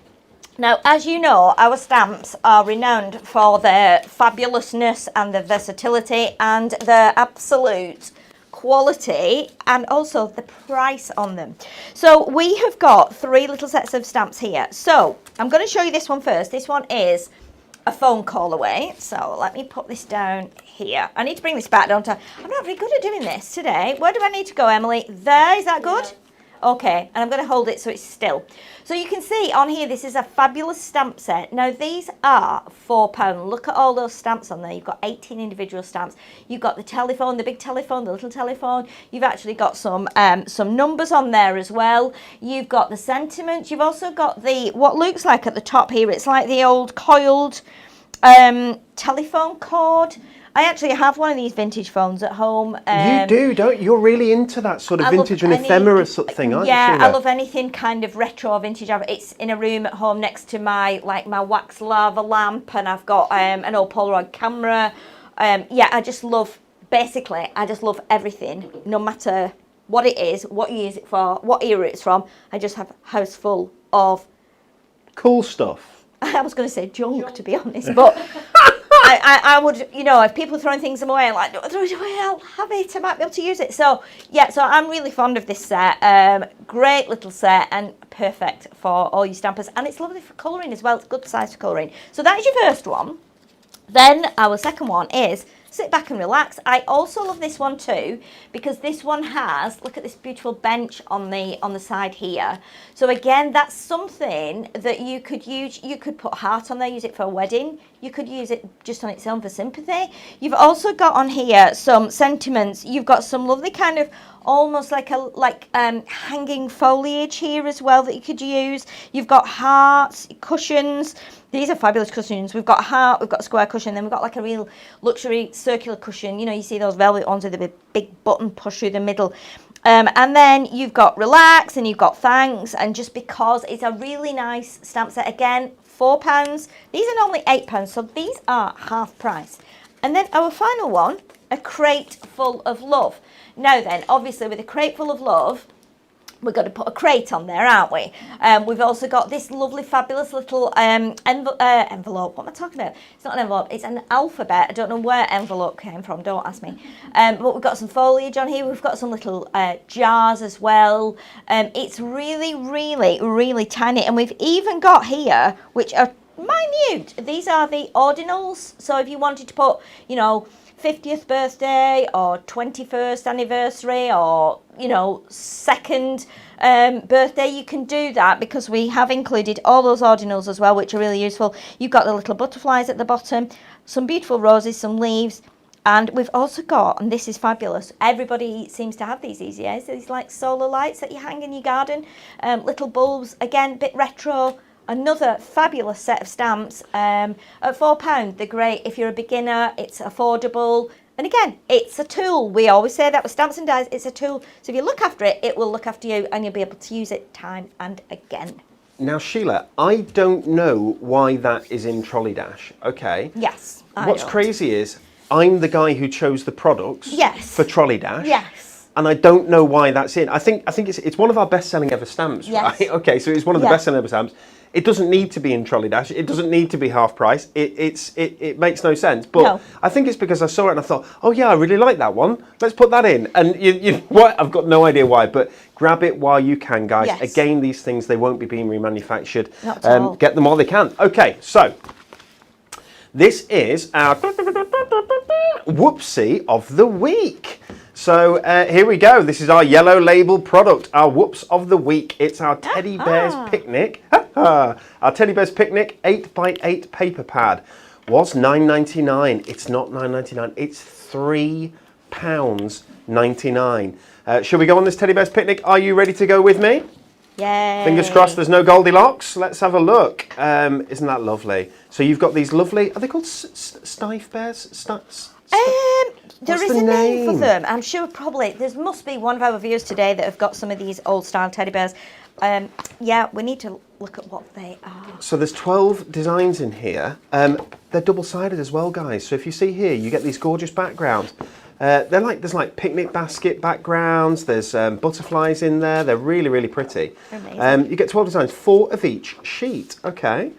Now, as you know, our stamps are renowned for their fabulousness and their versatility and their absolute quality, and also the price on them. So we have got 3 little sets of stamps here. So I'm going to show you this one first. This one is a phone call away. So let me put this down here. I need to bring this back, don't I? I'm not very good at doing this today. Where do I need to go, Emily? There, is that good? Okay, and I'm going to hold it so it's still. So you can see on here, this is a fabulous stamp set. Now these are £4. Look at all those stamps on there. You've got 18 individual stamps. You've got the telephone, the big telephone, the little telephone. You've actually got some numbers on there as well. You've got the sentiments. You've also got the, what looks like at the top here, it's like the old coiled telephone cord. I actually have one of these vintage phones at home. You do, don't you? You're really into that sort of vintage and ephemera sort of thing, aren't you, Yeah, Sheila? I love anything kind of retro vintage. It's in a room at home next to my wax lava lamp, and I've got an old Polaroid camera. Yeah, I just love everything, no matter what it is, what you use it for, what era it's from. I just have a house full of cool stuff. I was going to say junk, to be honest, but I would, if people are throwing things away, I'm like, throw it away, I'll have it, I might be able to use it. So, yeah, so I'm really fond of this set. Great little set and perfect for all your stampers. And it's lovely for colouring as well. It's good size for colouring. So that is your first one. Then our second one is sit back and relax. I also love this one too, because this one has, look at this beautiful bench on the side here. So again, that's something that you could use. You could put a heart on there, use it for a wedding. You could use it just on its own for sympathy. You've also got on here some sentiments. You've got some lovely kind of almost like hanging foliage here as well that you could use. You've got hearts, cushions. These are fabulous cushions. We've got a heart, we've got a square cushion, then we've got like a real luxury circular cushion. You see those velvet ones with a big button push through the middle. And then you've got relax and you've got thanks. And just because it's a really nice stamp set, again, £4. These are normally £8, so these are half price. And then our final one, a crate full of love. Now then, obviously with a crate full of love, we've got to put a crate on there, aren't we? We've also got this lovely, fabulous little envelope. What am I talking about? It's not an envelope, it's an alphabet. I don't know where envelope came from, don't ask me. But we've got some foliage on here. We've got some little jars as well. It's really, really, really tiny. And we've even got here, which are minute. These are the ordinals. So if you wanted to put, 50th birthday or 21st anniversary or, second birthday, you can do that, because we have included all those ordinals as well, which are really useful. You've got the little butterflies at the bottom, some beautiful roses, some leaves, and we've also got, and this is fabulous, everybody seems to have these days, these like solar lights that you hang in your garden, little bulbs, again, a bit retro. Another fabulous set of stamps at £4. They're great if you're a beginner, it's affordable, And again, it's a tool. We always say that with stamps and dies, it's a tool. So if you look after it, it will look after you and you'll be able to use it time and again. Now, Sheila, I don't know why that is in Trolley Dash. Okay. Yes. What's crazy is I'm the guy who chose the products for Trolley Dash. Yes. And I don't know why that's in. I think it's one of our best-selling ever stamps, right? Okay, so it's one of the best-selling ever stamps. It doesn't need to be in Trolley Dash. It doesn't need to be half price. It makes no sense. But I think it's because I saw it and I thought, oh yeah, I really like that one. Let's put that in. And you what? I've got no idea why, but grab it while you can, guys. Yes. Again, these things, they won't be being remanufactured. Not at all. Get them while they can. Okay, so this is our whoopsie of the week. So here we go. This is our yellow label product, our whoops of the week. It's our Teddy Bears Picnic. Our Teddy Bears Picnic 8x8 paper pad was $9.99. It's not $9.99. It's £3.99. Shall we go on this Teddy Bears Picnic? Are you ready to go with me? Yay. Fingers crossed there's no Goldilocks. Let's have a look. Isn't that lovely? So you've got these lovely, are they called Stife Bears? There is a name for them. I'm sure probably, there must be one of our viewers today that have got some of these old style teddy bears. Yeah, we need to look at what they are. So there's 12 designs in here. They're double-sided as well, guys. So if you see here, you get these gorgeous backgrounds. There's like picnic basket backgrounds. There's butterflies in there. They're really, really pretty. Amazing. You get 12 designs, 4 of each sheet. Okay,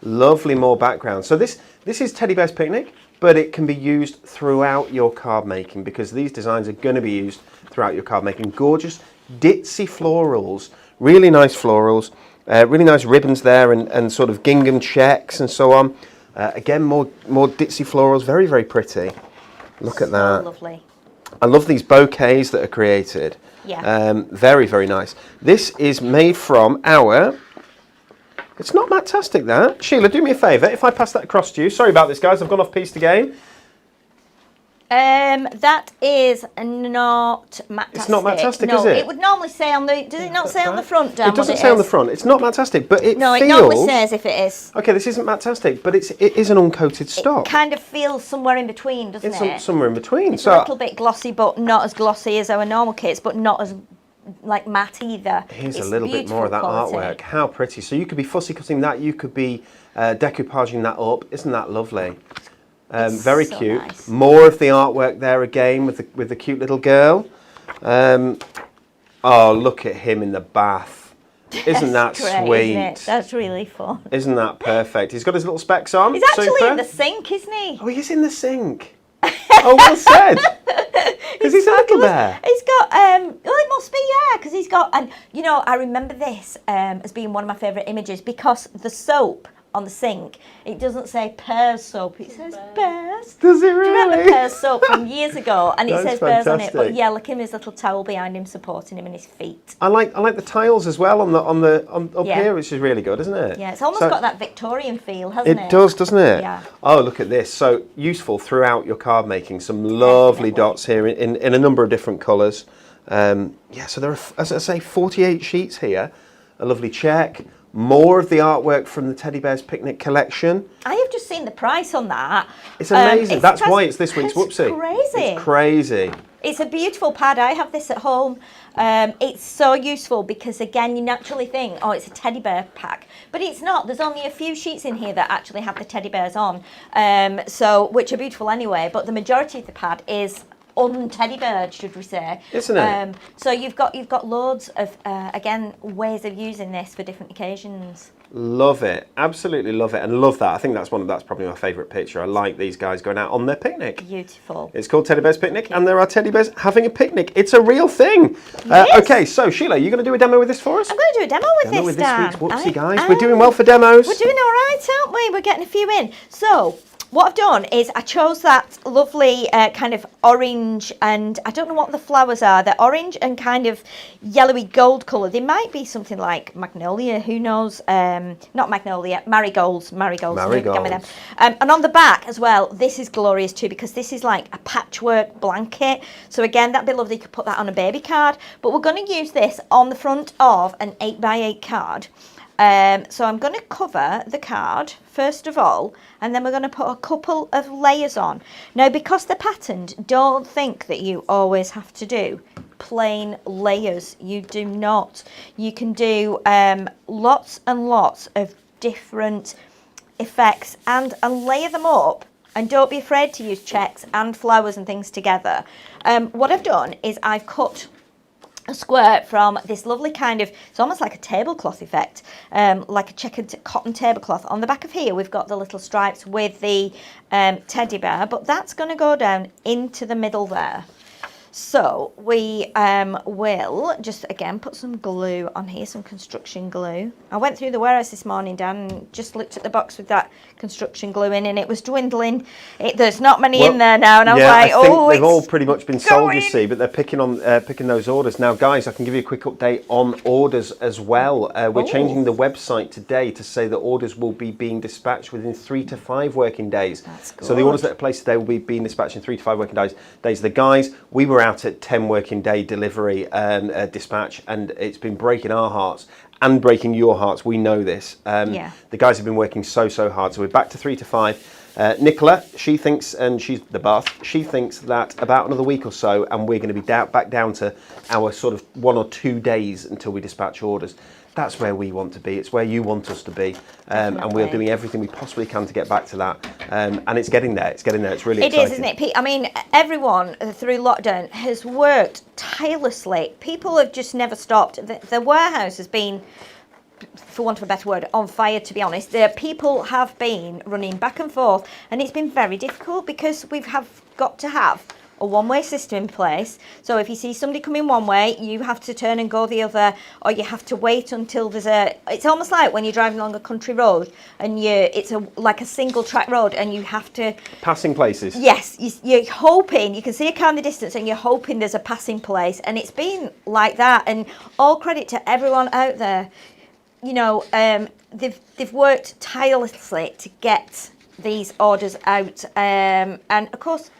lovely more background. So this is Teddy Bear's Picnic, but it can be used throughout your card making because these designs are going to be used throughout your card making. Gorgeous ditzy florals, really nice florals, really nice ribbons there and sort of gingham checks and so on. Again, more ditzy florals, very, very pretty. Look at that. Lovely. I love these bouquets that are created. Yeah. Very, very nice. This is made from our... It's not Matastic, that. Sheila, do me a favour. If I pass that across to you. Sorry about this, guys. I've gone off piece again. That is not Matastic. It's not Matastic, no, is it? It would normally say on the... Does it not say on the front, Dan? It doesn't say on the front. It's not Matastic, but it No, feels... it normally says if it is. Okay, this isn't Matastic, but it is an uncoated stock. It kind of feels somewhere in between, doesn't it? It's somewhere in between. It's a little bit glossy, but not as glossy as our normal kits, but not as like matte either. Here's a little bit more of that quality. artwork. How pretty. So you could be fussy cutting that, you could be decoupaging that up. Isn't that lovely? Very so cute. Nice. More of the artwork there again with the cute little girl. Oh, look at him in the bath. Isn't that great, sweet? Isn't it? That's really fun. Isn't that perfect? He's got his little specs on. He's actually in the sink, isn't he? Oh, he's in the sink. Oh, well said. Because he's a little bear. He's got, well, it must be, yeah, because he's got, and you know, I remember this as being one of my favourite images because the soap on the sink, it doesn't say Pears soap, it says Bears. Does it really? Do you remember Pears soap from years ago? And it That's says Bears on it, fantastic. but yeah, look at him, his little towel behind him supporting him and his feet. I like the tiles as well up here, which is really good, isn't it? Yeah, it's almost got that Victorian feel, hasn't it? It does, doesn't it? Yeah. Oh, look at this. So useful throughout your card making. Some lovely dots here in a number of different colours. Yeah, so there are, as I say, 48 sheets here. A lovely check. More of the artwork from the Teddy Bears Picnic collection. I have just seen the price on that. It's amazing. That's why it's this week's whoopsie. It's crazy. It's crazy. It's a beautiful pad. I have this at home. It's so useful because, again, you naturally think, oh, it's a teddy bear pack. But it's not. There's only a few sheets in here that actually have the teddy bears on, which are beautiful anyway. But the majority of the pad is un-teddy bird, should we say. Isn't it? So you've got loads of, again, ways of using this for different occasions. Love it. Absolutely love it. And love that. I think that's probably my favourite picture. I like these guys going out on their picnic. Beautiful. It's called Teddy Bear's Picnic, and there are teddy bears having a picnic. It's a real thing. Okay, so Sheila, you're going to do a demo with this for us? I'm going to do a demo with this, Dan. This week's whoopsie, guys. We're doing well for demos. We're doing all right, aren't we? We're getting a few in. So what I've done is I chose that lovely kind of orange, and I don't know what the flowers are. They're orange and kind of yellowy gold colour. They might be something like magnolia, who knows? Not magnolia, marigolds. Marigolds. And on the back as well, this is glorious too because this is like a patchwork blanket. So again, that'd be lovely. You could put that on a baby card. But we're going to use this on the front of an 8x8 card. So I'm going to cover the card first of all, and then we're going to put a couple of layers on. Now, because they're patterned, don't think that you always have to do plain layers. You do not. You can do lots and lots of different effects and layer them up. And don't be afraid to use checks and flowers and things together. What I've done is I've cut a square from this lovely kind of, it's almost like a tablecloth effect, like a checkered cotton tablecloth. On the back of here, we've got the little stripes with the teddy bear, but that's going to go down into the middle there. So we will just, again, put some glue on here, some construction glue. I went through the warehouse this morning, Dan, and just looked at the box with that construction glue in, and it was dwindling. There's not many in there now, and I was like, I think they've all pretty much been sold, you see, but they're picking those orders. Now, guys, I can give you a quick update on orders as well. We're changing the website today to say that orders will be being dispatched within 3 to 5 working days. That's good. So the orders that are placed today will be being dispatched in 3 to 5 working days. The guys, we were out at 10 working day delivery dispatch, and it's been breaking our hearts and breaking your hearts. We know this. The guys have been working so hard, so we're back to 3 to 5. Nicola, she thinks, and she's the boss, she thinks that about another week or so, and we're going to be back down to our sort of 1 or 2 days until we dispatch orders. That's where we want to be. It's where you want us to be, and we're doing everything we possibly can to get back to that. And it's getting there. It's getting there. It's really exciting. It is, isn't it, Pete? I mean, everyone through lockdown has worked tirelessly. People have just never stopped. The warehouse has been, for want of a better word, on fire, to be honest. The people have been running back and forth, and it's been very difficult because we've got to have a one-way system in place. So if you see somebody coming one way, you have to turn and go the other, or you have to wait until there's it's almost like when you're driving along a country road and it's like a single track road and you have to... Passing places. Yes, you're hoping, you can see a car in the distance and you're hoping there's a passing place, and it's been like that. And all credit to everyone out there. You know, they've worked tirelessly to get these orders out. And of course,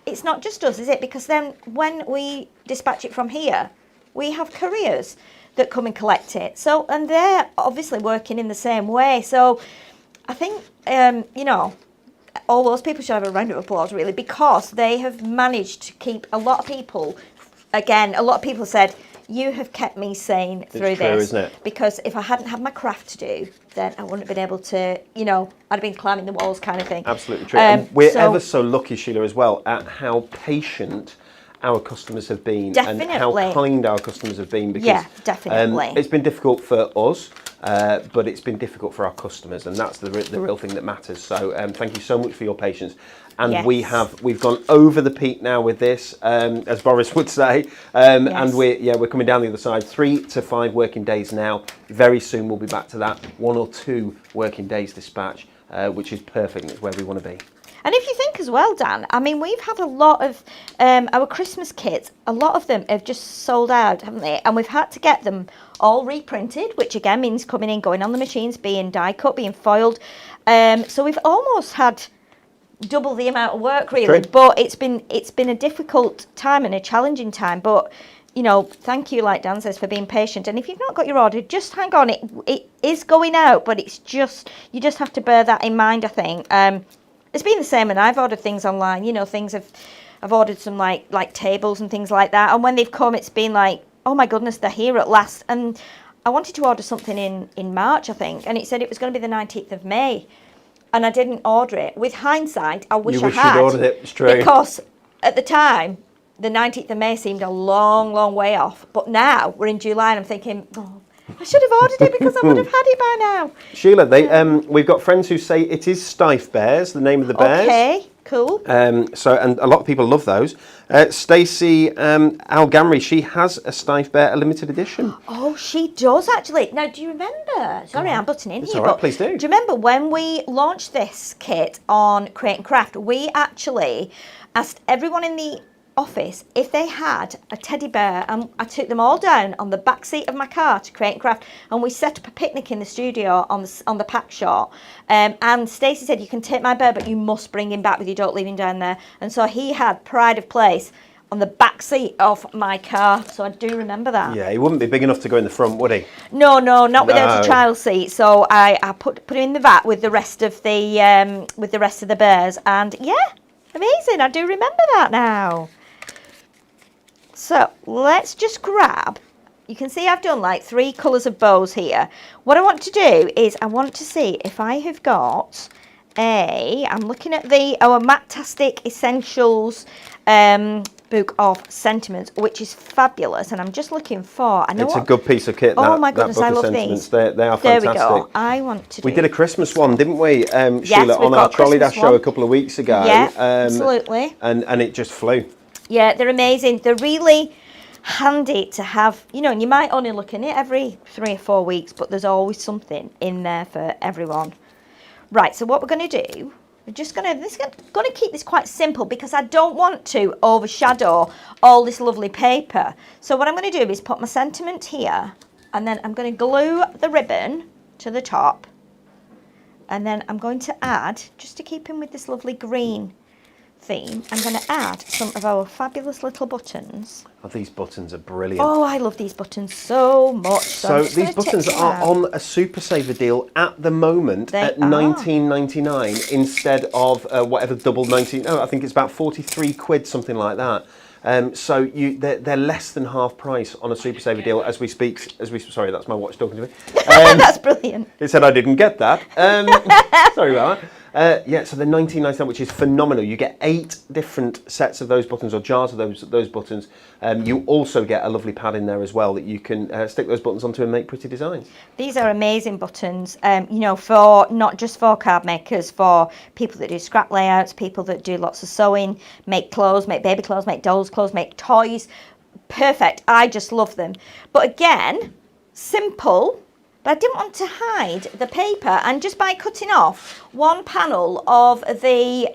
it's not just us, is it? Because then when we dispatch it from here, we have couriers that come and collect it. So, and they're obviously working in the same way. So I think, you know, all those people should have a round of applause, really, because they have managed to keep a lot of people, again, a lot of people said, you have kept me sane through this. Isn't it? Because if I hadn't had my craft to do, then I wouldn't have been able to, you know, I'd have been climbing the walls kind of thing. Absolutely true. And we're ever so lucky, Sheila, as well, at how patient our customers have been. Definitely. And how kind our customers have been. Because, definitely. It's been difficult for us, but it's been difficult for our customers, and that's the real thing that matters. So thank you so much for your patience. And we've gone over the peak now with this, as Boris would say, and we're coming down the other side. 3 to 5 working days now. Very soon we'll be back to that 1 or 2 working days dispatch, which is perfect. It's where we want to be. And if you think as well, Dan, I mean, we've had a lot of our Christmas kits, a lot of them have just sold out, haven't they? And we've had to get them all reprinted, which again means coming in, going on the machines, being die cut, being foiled. So we've almost had double the amount of work, really. True. But it's been a difficult time and a challenging time. But, you know, thank you, like Dan says, for being patient. And if you've not got your order, just hang on. It is going out, but it's just, you just have to bear that in mind, I think. It's been the same, and I've ordered things online. You know, I've ordered some like tables and things like that, and when they've come, it's been like, oh my goodness, they're here at last. And I wanted to order something in March, I think, and it said it was going to be the 19th of May, and I didn't order it. With hindsight, I wish I had. You'd ordered it, it's true. Because at the time, the 19th of May seemed a long, long way off. But now we're in July, and I'm thinking, oh, I should have ordered it because I would have had it by now. Sheila, we've got friends who say it is Stife Bears, the name of the bears. Okay, cool. So, and a lot of people love those. Stacey Algamri, she has a Stife Bear, a limited edition. Oh, she does actually. Now, do you remember? Sorry, I'm butting in here. All right, please do. Do you remember when we launched this kit on Create and Craft? We actually asked everyone in the office if they had a teddy bear, and I took them all down on the back seat of my car to Create and Craft, and we set up a picnic in the studio on the pack shot, and Stacey said, you can take my bear, but you must bring him back with you, don't leave him down there. And so he had pride of place on the back seat of my car. So I do remember that. Yeah, he wouldn't be big enough to go in the front, would he? No, not without a No. child seat. So I put him in the vat with the rest of the bears, and yeah, amazing. I do remember that now. So let's just grab. You can see I've done like 3 colours of bows here. What I want to do is I want to see if I have got I'm looking at our Matastic Essentials book of sentiments, which is fabulous, and I'm just looking for. It's a good piece of kit. Oh my goodness, I love these. They are fantastic. There we go. I want to. We did a Christmas one, didn't we, Yes, Sheila, we've on our got a Trolley Christmas Dash show one. a couple of weeks ago? Yeah, absolutely. And it just flew. Yeah, they're amazing. They're really handy to have, and you might only look in it every 3 or 4 weeks, but there's always something in there for everyone. Right, so what we're going to do, we're just going to keep this quite simple because I don't want to overshadow all this lovely paper. So what I'm going to do is put my sentiment here, and then I'm going to glue the ribbon to the top, and then I'm going to add, just to keep in with this lovely green theme, I'm going to add some of our fabulous little buttons. Oh, these buttons are brilliant. Oh, I love these buttons so much. So these buttons are on a Super Saver deal at the moment at $19.99 instead of whatever double 19. Oh, I think it's about 43 quid, something like that. So they're less than half price on a Super Saver deal as we speak. Sorry, that's my watch talking to me. That's brilliant. It said I didn't get that. Sorry about that. Yeah, so they're $19.99, which is phenomenal. You get 8 different sets of those buttons, or jars of those buttons. You also get a lovely pad in there as well that you can stick those buttons onto and make pretty designs. These are amazing buttons, for not just for card makers, for people that do scrap layouts, people that do lots of sewing, make clothes, make baby clothes, make dolls' clothes, make toys. Perfect. I just love them. But again, simple. But I didn't want to hide the paper, and just by cutting off one panel of the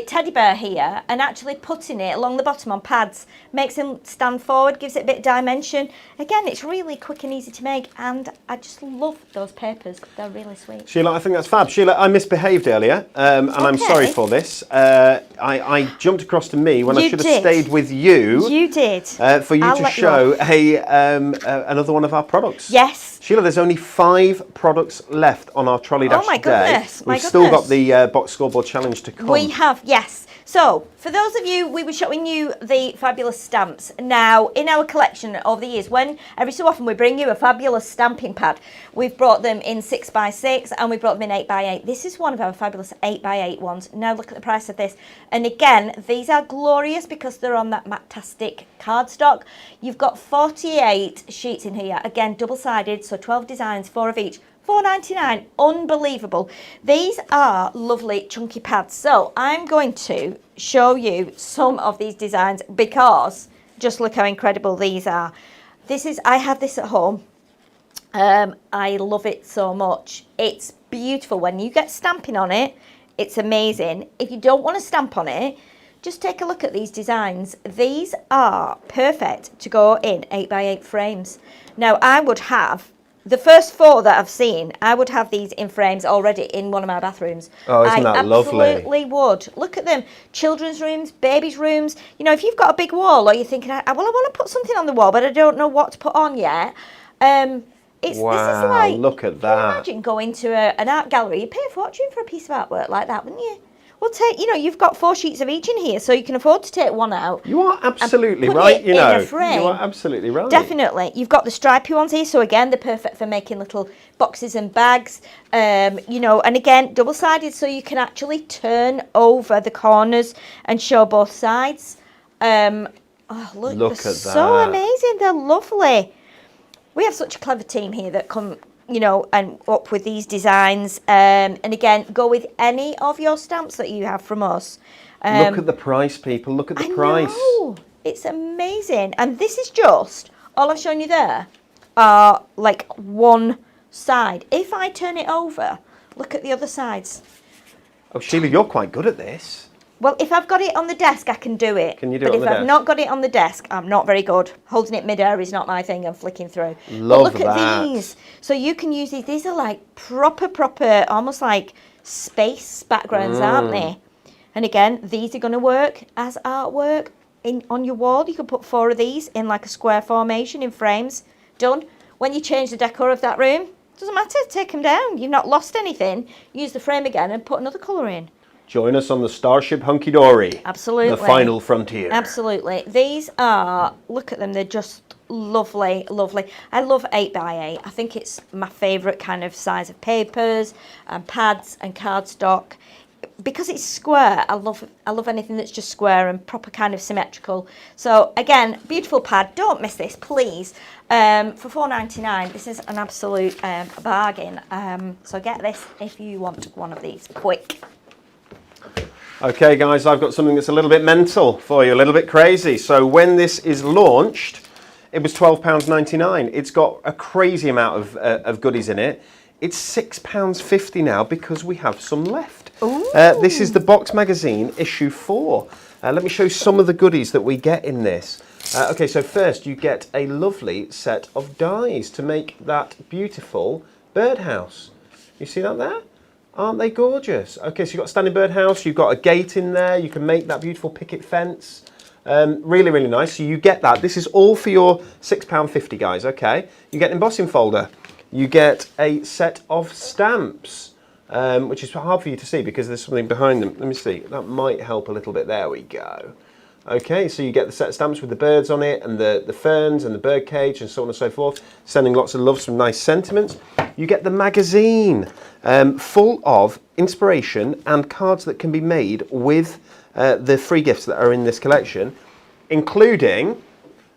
teddy bear here and actually putting it along the bottom on pads makes him stand forward, gives it a bit of dimension. Again, it's really quick and easy to make, and I just love those papers. They're really sweet. Sheila, I think that's fab. Sheila, I misbehaved earlier, and I'm sorry for this. I jumped across to me when I should have stayed with you. You did. For you to show another one of our products. Yes. Sheila, there's only 5 products left on our Trolley Dash today. Goodness, We've still got the box scoreboard challenge to come. We have, yes. So, for those of you, we were showing you the fabulous stamps. Now, in our collection over the years, when every so often we bring you a fabulous stamping pad, we've brought them in 6x6 and we brought them in 8x8. This is one of our fabulous 8x8 ones. Now look at the price of this. And again, these are glorious because they're on that Matastic cardstock. You've got 48 sheets in here. Again, double-sided, so 12 designs, 4 of each. $4.99, unbelievable. These are lovely chunky pads. So I'm going to show you some of these designs because just look how incredible these are. I have this at home. I love it so much. It's beautiful. When you get stamping on it, it's amazing. If you don't want to stamp on it, just take a look at these designs. These are perfect to go in 8x8 frames. Now I would have the first 4 that I've seen, I would have these in frames already in one of my bathrooms. Oh, isn't that lovely? I absolutely would. Look at them. Children's rooms, babies' rooms. If you've got a big wall or you're thinking, I want to put something on the wall, but I don't know what to put on yet. Wow, This is like, look at that. Can you imagine going to an art gallery? You pay a fortune for a piece of artwork like that, wouldn't you? Well, you've got 4 sheets of each in here, so you can afford to take one out. You are absolutely put right, it in a frame. You are absolutely right. Definitely. You've got the stripy ones here, so again, they're perfect for making little boxes and bags. And again, double-sided, so you can actually turn over the corners and show both sides. Look at they're that. So amazing. They're lovely. We have such a clever team here that come and up with these designs. And again, go with any of your stamps that you have from us. Look at the price, people. Look at the price. Know. It's amazing. And this is just, all I've shown you there are like one side. If I turn it over, look at the other sides. Oh, Sheila, you're quite good at this. Well, if I've got it on the desk, I can do it. Can you do it on the desk? But if I've not got it on the desk, I'm not very good. Holding it mid-air is not my thing. I'm flicking through. Love but look at these. So you can use these. These are like proper, almost like space backgrounds, aren't they? And again, these are going to work as artwork on your wall. You can put 4 of these in like a square formation in frames. Done. When you change the decor of that room, doesn't matter, take them down. You've not lost anything. Use the frame again and put another colour in. Join us on the Starship Hunky Dory. Absolutely. The final frontier. Absolutely. These are, look at them, they're just lovely, lovely. I love 8x8. I think it's my favourite kind of size of papers and pads and cardstock. Because it's square, I love anything that's just square and proper kind of symmetrical. So again, beautiful pad. Don't miss this, please. For $4.99, this is an absolute bargain. So get this if you want one of these. Quick. Okay, guys, I've got something that's a little bit mental for you, a little bit crazy. So when this is launched, it was £12.99. It's got a crazy amount of goodies in it. It's £6.50 now because we have some left. This is the Box Magazine issue 4. Let me show you some of the goodies that we get in this. Okay, so first you get a lovely set of dies to make that beautiful birdhouse. You see that there? Aren't they gorgeous? Okay, so you've got a standing birdhouse, you've got a gate in there, you can make that beautiful picket fence. Really, really nice. So you get that. This is all for your £6.50, guys, okay? You get an embossing folder. You get a set of stamps, which is hard for you to see because there's something behind them. Let me see. That might help a little bit. There we go. Okay, so you get the set of stamps with the birds on it and the ferns and the bird cage and so on and so forth, sending lots of love, some nice sentiments. You get the magazine full of inspiration and cards that can be made with the free gifts that are in this collection, including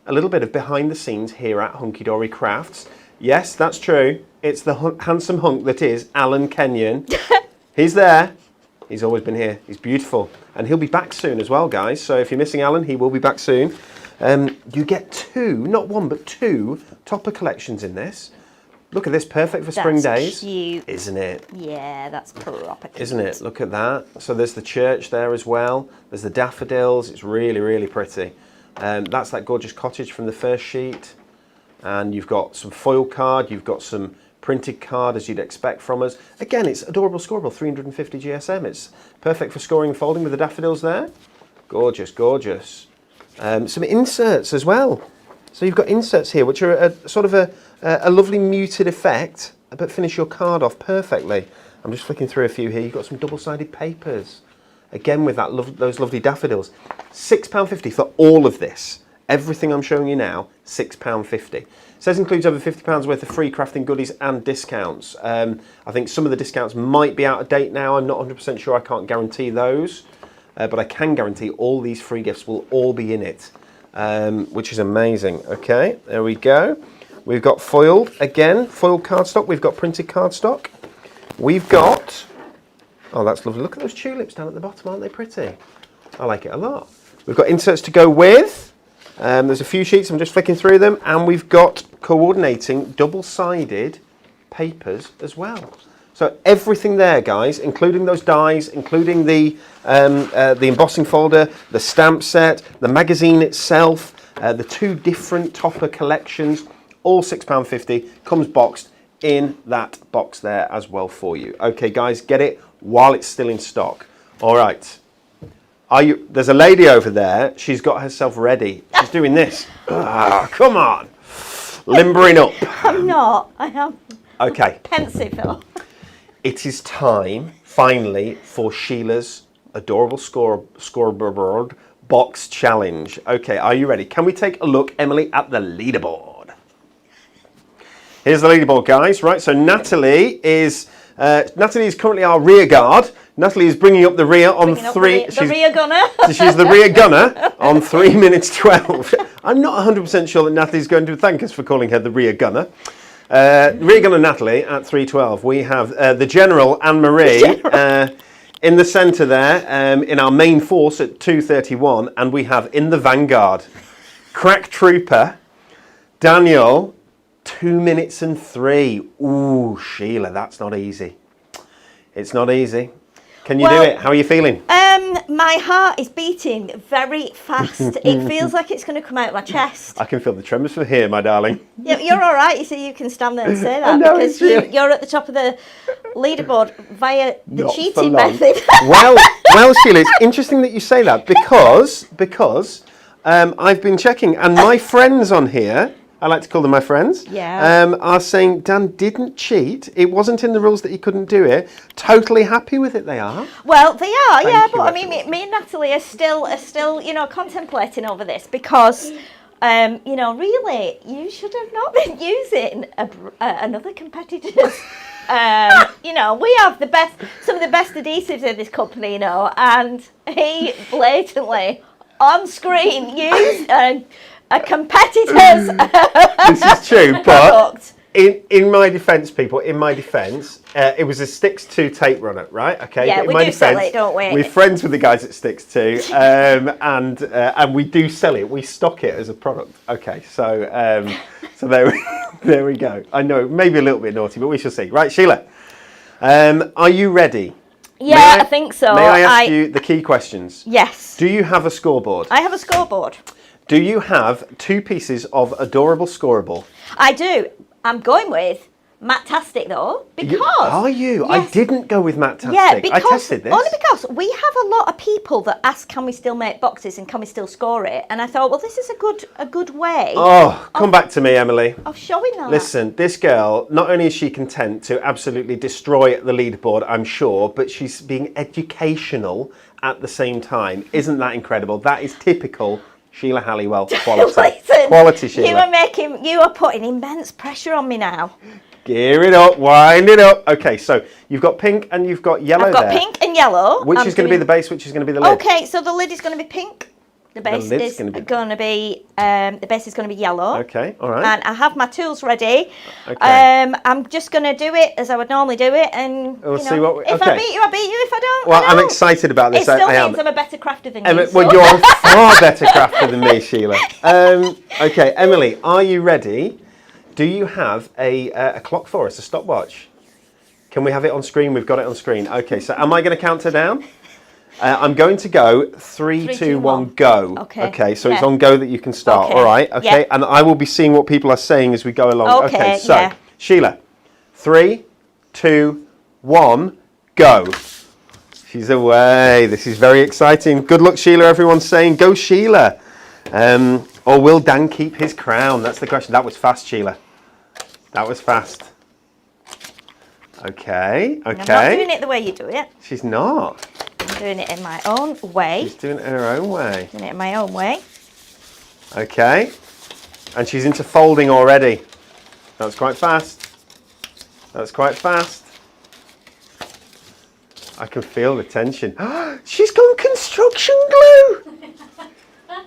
a little bit of behind the scenes here at Hunky Dory Crafts. Yes, that's true. It's the handsome hunk that is Alan Kenyon. He's there. He's always been here. He's beautiful. And he'll be back soon as well, guys. So if you're missing Alan, he will be back soon. You get 2, not 1, but 2 topper collections in this. Look at this, perfect for spring days. Cute. Isn't it? Yeah, that's proper cute. Isn't it? Look at that. So there's the church there as well. There's the daffodils. It's really, really pretty. That's that gorgeous cottage from the first sheet. And you've got some foil card. You've got some printed card as you'd expect from us. Again, it's adorable scoreable, 350 GSM. It's perfect for scoring and folding with the daffodils there. Gorgeous, gorgeous. Some inserts as well. So you've got inserts here, which are a sort of a lovely muted effect, but finish your card off perfectly. I'm just flicking through a few here. You've got some double-sided papers. Again, with that those lovely daffodils. £6.50 for all of this. Everything I'm showing you now, £6.50. It says includes over £50 worth of free crafting goodies and discounts. I think some of the discounts might be out of date now. I'm not 100% sure. I can't guarantee those. But I can guarantee all these free gifts will all be in it, which is amazing. Okay, there we go. We've got foiled, again, foiled cardstock. We've got printed cardstock. We've got, oh, that's lovely. Look at those tulips down at the bottom. Aren't they pretty? I like it a lot. We've got inserts to go with. There's a few sheets, I'm just flicking through them, and we've got coordinating double-sided papers as well. So everything there, guys, including those dies, including the embossing folder, the stamp set, the magazine itself, the 2 different topper collections, all £6.50, comes boxed in that box there as well for you. Okay, guys, get it while it's still in stock. All right. There's a lady over there. She's got herself ready. She's doing this. Come on. Limbering up. I'm not. I am. Okay. Pensive. It is time, finally, for Sheila's adorable scoreboard box challenge. Okay, are you ready? Can we take a look, Emily, at the leaderboard? Here's the leaderboard, guys. Right, so Natalie is currently our rear guard. Natalie is bringing up the rear on 3. The rear gunner. She's the rear gunner on 3 minutes 12. I'm not 100% sure that Natalie's going to thank us for calling her the rear gunner. Rear gunner Natalie at 3:12. We have the General Anne-Marie in the centre there, in our main force at 2:31, and we have in the vanguard Crack Trooper Daniel, 2 minutes and 3. Ooh, Sheila, that's not easy. It's not easy. Can you do it? How are you feeling? My heart is beating very fast. It feels like it's going to come out of my chest. I can feel the tremors from here, my darling. Yeah, you're all right. You see, you can stand there and say that know, because you're at the top of the leaderboard via the Not cheating for long. method. well, Sheila, it's interesting that you say that because I've been checking, and my friends on here, I like to call them my friends, are saying Dan didn't cheat. It wasn't in the rules that he couldn't do it. Totally happy with it, they are. Well, they are, Thank yeah. you, But I mean, me and Natalie are still, contemplating over this because, really, you should have not been using another competitor's. We have some of the best adhesives in this company, and he blatantly on screen used a competitor's This is true, but product. in my defence, people, it was a Sticks 2 tape runner, right? Okay. Yeah, but we do sell it, don't we? We're friends with the guys at Sticks 2, and we do sell it. We stock it as a product. Okay, so there we go. I know, maybe a little bit naughty, but we shall see. Right, Sheila, are you ready? Yeah, I think so. May I ask you the key questions? Yes. Do you have a scoreboard? I have a scoreboard. Do you have 2 pieces of adorable scoreable? I do. I'm going with Matt-tastic though, because... Are you? Yes. I didn't go with Matt-tastic. Yeah, because, I tested this. only because we have a lot of people that ask, can we still make boxes and can we still score it? And I thought, well, this is a good way Come back to me, Emily. of showing that. Listen, this girl, not only is she content to absolutely destroy the leaderboard, I'm sure, but she's being educational at the same time. Isn't that incredible? That is typical Sheila Halliwell quality. Listen, Quality, Sheila. You are putting immense pressure on me now. Gear it up, wind it up. Okay, so you've got pink and you've got yellow I've got there. pink and yellow. Which is going to be the base, which is going to be the lid? Okay, so the lid is going to be pink. The base lid's is gonna be- going to be the base is going to be yellow. Okay, all right. And I have my tools ready. Okay. I'm just going to do it as I would normally do it, and We'll see what if I beat you, I beat you. If I don't, Well, I I'm don't. excited about It this. still I means am. I'm a better crafter than Emma, you. well, so- you're far better crafter than me, Sheila. Okay, Emily, are you ready? Do you have a clock for us, a stopwatch? Can we have it on screen? We've got it on screen. Okay, so am I going to count her down? I'm going to go 3, 2, 1, go. Okay. So it's on go that you can start. Okay. All right. Okay. Yeah. And I will be seeing what people are saying as we go along. Okay, So yeah. Sheila, 3, 2, 1, go. She's away. This is very exciting. Good luck, Sheila. Everyone's saying go, Sheila. Or will Dan keep his crown? That's the question. That was fast, Sheila. That was fast. Okay. I'm not doing it the way you do it. She's not. I'm doing it in my own way. She's doing it her own way. Doing it in my own way. Okay. And she's into folding already. That's quite fast. That's quite fast. I can feel the tension. She's gone construction glue!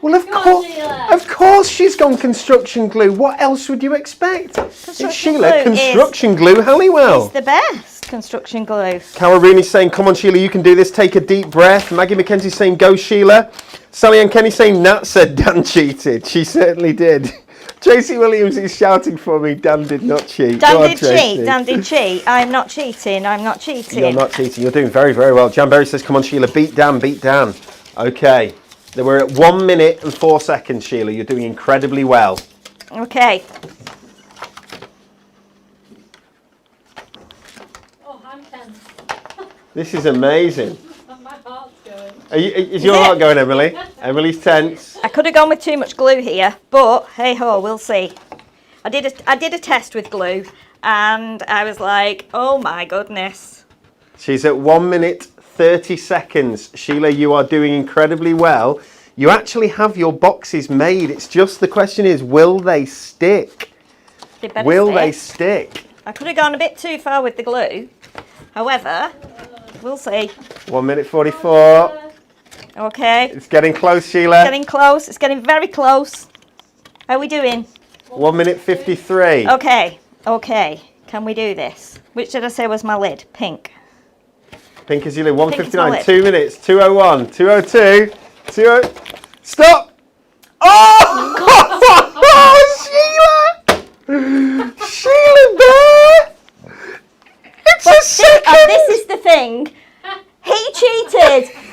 Well, of course she's gone construction glue. What else would you expect? It's Sheila, construction glue, Halliwell. It's the best construction glue. Cara Rooney's saying, come on, Sheila, you can do this. Take a deep breath. Maggie McKenzie's saying, go, Sheila. Sally Ann Kenny saying, Nat said Dan cheated. She certainly did. Tracy Williams is shouting for me, Dan did not cheat. Dan did cheat. Dan did cheat. I'm not cheating. I'm not cheating. You're not cheating. You're doing very, very well. Jan Berry says, come on, Sheila, beat Dan, beat Dan. Okay. We're at 1 minute and 4 seconds, Sheila. You're doing incredibly well. Okay. Oh, I'm tense. This is amazing. My heart's going. Is your heart going, Emily? Emily's tense. I could have gone with too much glue here, but hey ho, we'll see. I did a test with glue, and I was like, oh my goodness. She's at 1 minute 30 seconds. Sheila, you are doing incredibly well. You actually have your boxes made. It's just the question is, will they stick? Will they stick? I could have gone a bit too far with the glue. However, we'll see. 1 minute 44. Okay. It's getting close, Sheila. Getting close. It's getting very close. How are we doing? 1 minute 53. Okay. Okay. Can we do this? Which did I say was my lid? Pink. Pink is Sheila. 1:59. Pink 2 minutes. 2:01. 2:02. 20. Stop! Oh, Sheila! Sheila Bear! It's a second! This is the thing. He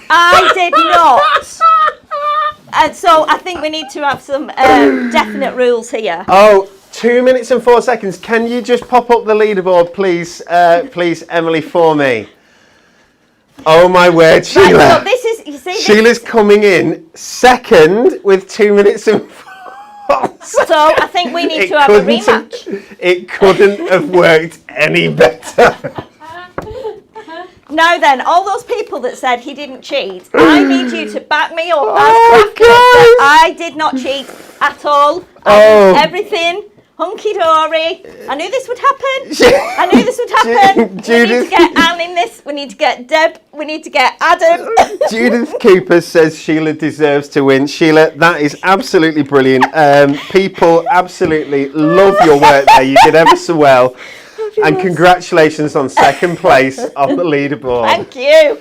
I did not. And so I think we need to have some definite rules here. Oh, 2 minutes and 4 seconds. Can you just pop up the leaderboard, please, please, Emily, for me? Oh my word, Sheila. Right, so this is, you see, Sheila's coming in second with 2 minutes and 4 so I think we need to have a rematch. It couldn't have worked any better. Now then, all those people that said he didn't cheat, I need you to back me up as Oh, crafters that guys. I did not cheat at all. Oh. Everything hunky-dory. I knew this would happen. I knew this would happen. We need Judith. to get Anne in this. We need to get Deb. We need to get Adam. Judith Cooper says Sheila deserves to win. Sheila, that is absolutely brilliant. People absolutely love your work there. You did ever so well. And congratulations on second place on the leaderboard. Thank you.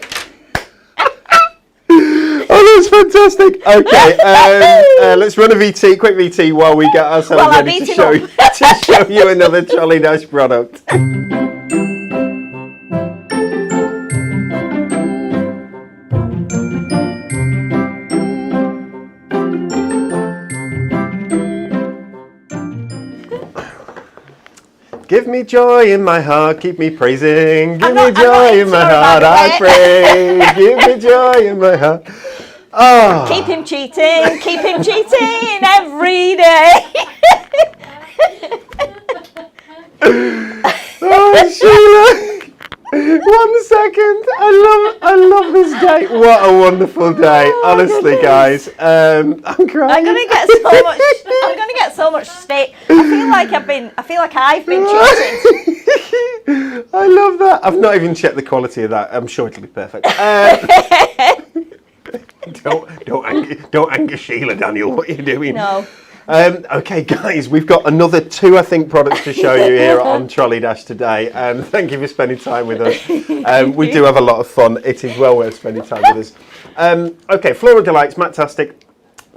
Oh, that's fantastic. Okay, let's run a VT, quick VT, while we get ourselves Well, I'm ready to eating show, up. to show you another Trolley Dash product. Give me joy in my heart, keep me praising. Give me joy in my heart, I pray. Give me joy in my heart. Oh. Keep him cheating every day. Oh, Sheila. 1 second. I love this day. What a wonderful day. Honestly, guys. I'm crying. I'm gonna get so much steak. I feel like I've been cheating. I love that. I've not even checked the quality of that. I'm sure it'll be perfect. Don't anger Sheila, Daniel. What are you doing? No. Okay, guys, we've got another 2, I think, products to show you here on Trolley Dash today. Thank you for spending time with us. We do have a lot of fun. It is well worth spending time with us. Okay, Floral Delights, Matastic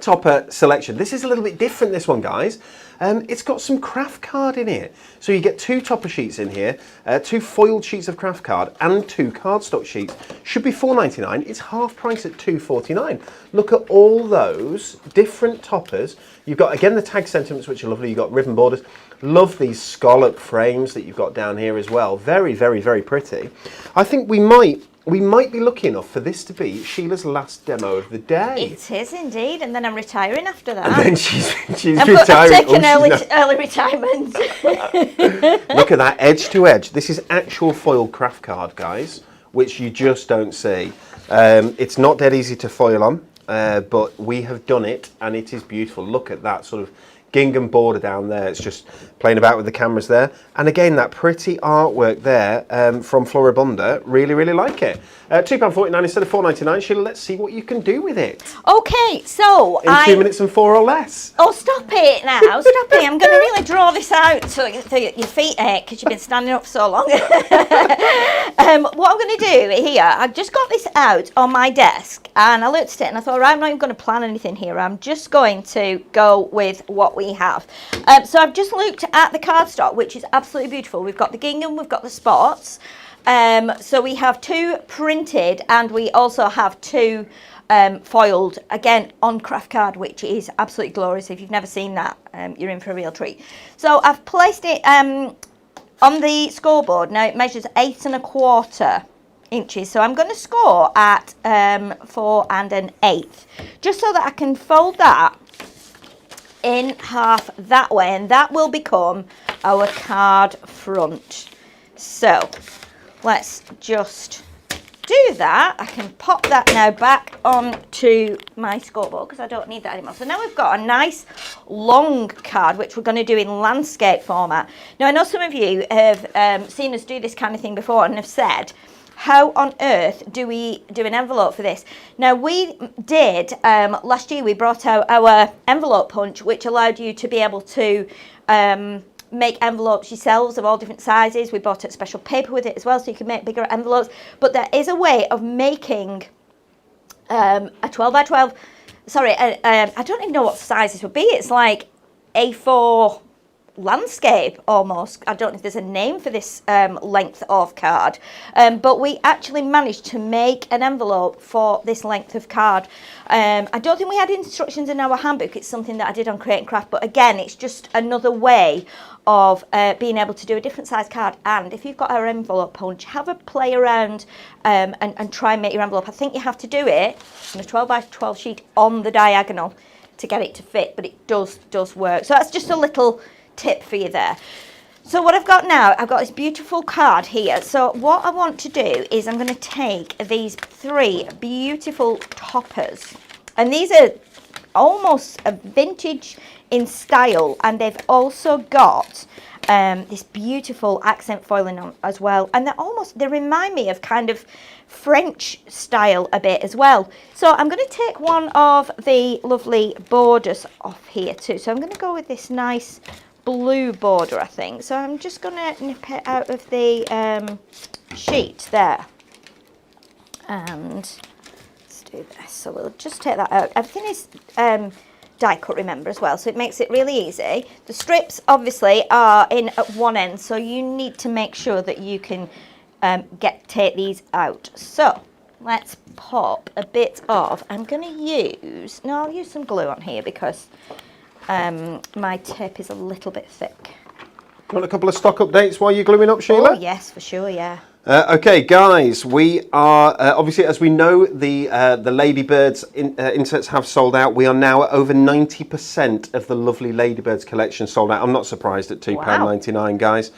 topper selection. This is a little bit different, this one, guys. It's got some craft card in it. So you get 2 topper sheets in here, 2 foiled sheets of craft card and 2 cardstock sheets. Should be $4.99. It's half price at $2.49. Look at all those different toppers. You've got, again, the tag sentiments, which are lovely. You've got ribbon borders. Love these scallop frames that you've got down here as well. Very, very, very pretty. I think we might be lucky enough for this to be Sheila's last demo of the day. It is indeed, and then I'm retiring after that. And then she's I've retiring. taken early retirement. Look at that, edge to edge. This is actual foil craft card, guys, which you just don't see. It's not dead easy to foil on, but we have done it, and it is beautiful. Look at that sort of gingham border down there. It's just playing about with the cameras there. And again, that pretty artwork there from Floribunda. Really, really like it. £2.49 instead of $4.99. Sheila, let's see what you can do with it. Okay, so In 2 minutes and 4 or less. Oh, stop it now. Stop it. I'm going to really draw this out so your feet ache because you've been standing up so long. What I'm going to do here, I've just got this out on my desk and I looked at it and I thought, right, I'm not even going to plan anything here. I'm just going to go with what we have. So I've just looked at the cardstock, which is absolutely beautiful. We've got the gingham, we've got the spots. So we have 2 printed and we also have 2 foiled, again, on craft card, which is absolutely glorious. If you've never seen that, you're in for a real treat. So I've placed it on the scoreboard. Now it measures 8 1/4 inches. So I'm going to score at 4 1/8, just so that I can fold that in half that way, and that will become our card front. So let's just do that. I can pop that now back onto my scoreboard because I don't need that anymore. So now we've got a nice long card, which we're going to do in landscape format. Now I know some of you have seen us do this kind of thing before and have said, how on earth do we do an envelope for this? Now we did, last year we brought out our envelope punch, which allowed you to be able to make envelopes yourselves of all different sizes. We bought a special paper with it as well, so you can make bigger envelopes. But there is a way of making a 12 by 12, sorry, I don't even know what size this would be. It's like A4 landscape almost. I don't know if there's a name for this length of card, but we actually managed to make an envelope for this length of card. I don't think we had instructions in our handbook. It's something that I did on Create and Craft, but again, it's just another way of being able to do a different size card. And if you've got our envelope punch, have a play around and try and make your envelope. I think you have to do it on a 12 by 12 sheet on the diagonal to get it to fit, but it does work. So that's just a little tip for you there. So what I've got now, I've got this beautiful card here. So what I want to do is I'm going to take these 3 beautiful toppers, and these are almost a vintage in style, and they've also got this beautiful accent foiling on as well, and they remind me of kind of French style a bit as well. So I'm going to take one of the lovely borders off here too. So I'm going to go with this nice blue border, I think. So I'm just going to nip it out of the sheet there, and let's do this. So we'll just take that out. Everything is die cut, remember, as well, so it makes it really easy. The strips obviously are in at one end, so you need to make sure that you can take these out. So let's pop a bit of, I'll use some glue on here because my tape is a little bit thick. You want a couple of stock updates while you're gluing up, Sheila? Oh yes, for sure, yeah. Okay, guys, we are obviously, as we know, the Ladybirds inserts have sold out. We are now at over 90% of the lovely Ladybirds collection sold out. I'm not surprised at £2.99, guys.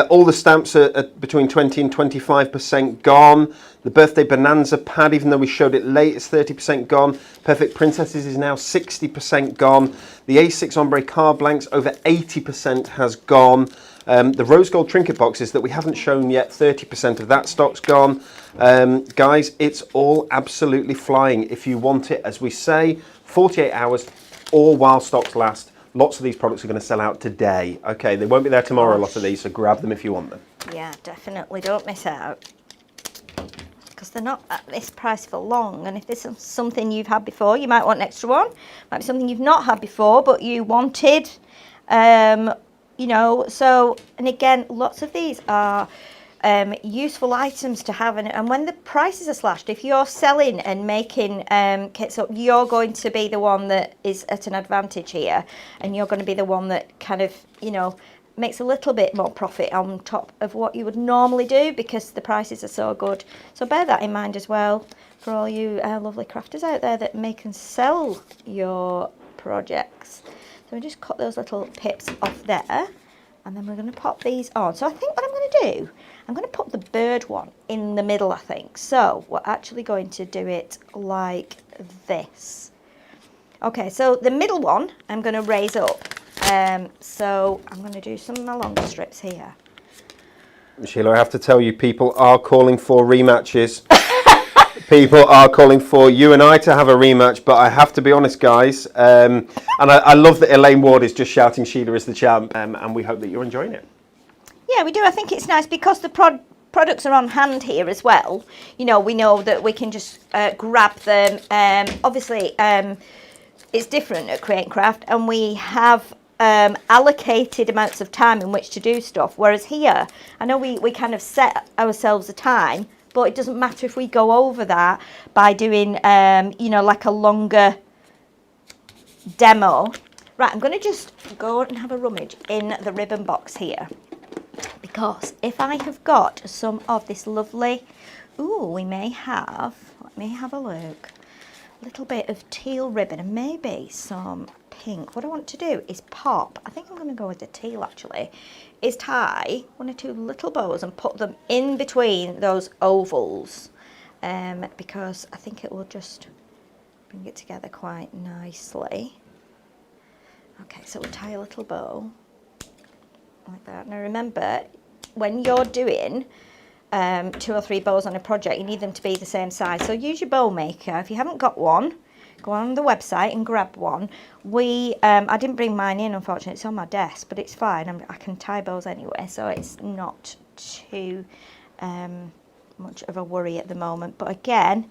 All the stamps are between 20 and 25% gone. The Birthday Bonanza pad, even though we showed it late, is 30% gone. Perfect Princesses is now 60% gone. The A6 Ombre card blanks, over 80% has gone. The rose gold trinket boxes that we haven't shown yet, 30% of that stock's gone. Guys, it's all absolutely flying. If you want it, as we say, 48 hours or while stocks last. Lots of these products are going to sell out today. Okay, they won't be there tomorrow, a lot of these, so grab them if you want them. Yeah, definitely, don't miss out, because they're not at this price for long. And if this is something you've had before, you might want an extra one. Might be something you've not had before, but you wanted. You know, so, and again, lots of these are useful items to have, and when the prices are slashed, if you're selling and making kits up, you're going to be the one that is at an advantage here, and you're going to be the one that kind of, you know, makes a little bit more profit on top of what you would normally do because the prices are so good. So bear that in mind as well for all you lovely crafters out there that make and sell your projects. So we just cut those little pips off there, and then we're going to pop these on. So I think what I'm going to do, I'm going to put the bird one in the middle, I think. So we're actually going to do it like this. Okay, so the middle one I'm going to raise up. So I'm going to do some of my longer strips here. Sheila, I have to tell you, people are calling for rematches. People are calling for you and I to have a rematch, but I have to be honest, guys, and I love that Elaine Ward is just shouting Sheila is the champ, and we hope that you're enjoying it. Yeah, we do. I think it's nice because the products are on hand here as well. You know, we know that we can just grab them. Obviously, it's different at Create and Craft, and we have allocated amounts of time in which to do stuff, whereas here, I know we kind of set ourselves a time, but it doesn't matter if we go over that by doing, you know, like a longer demo. Right, I'm going to just go and have a rummage in the ribbon box here, because if I have got some of this lovely, we may have, let me have a look, a little bit of teal ribbon and maybe some pink. What I want to do is pop, I think I'm going to go with the teal actually, is tie one or two little bows and put them in between those ovals, because I think it will just bring it together quite nicely. Okay, so we'll tie a little bow like that. Now remember, when you're doing 2 or 3 bows on a project, you need them to be the same size. So use your bow maker. If you haven't got one, go on the website and grab one. I didn't bring mine in, unfortunately. It's on my desk, but it's fine. I can tie bows anyway, so it's not too much of a worry at the moment. But again,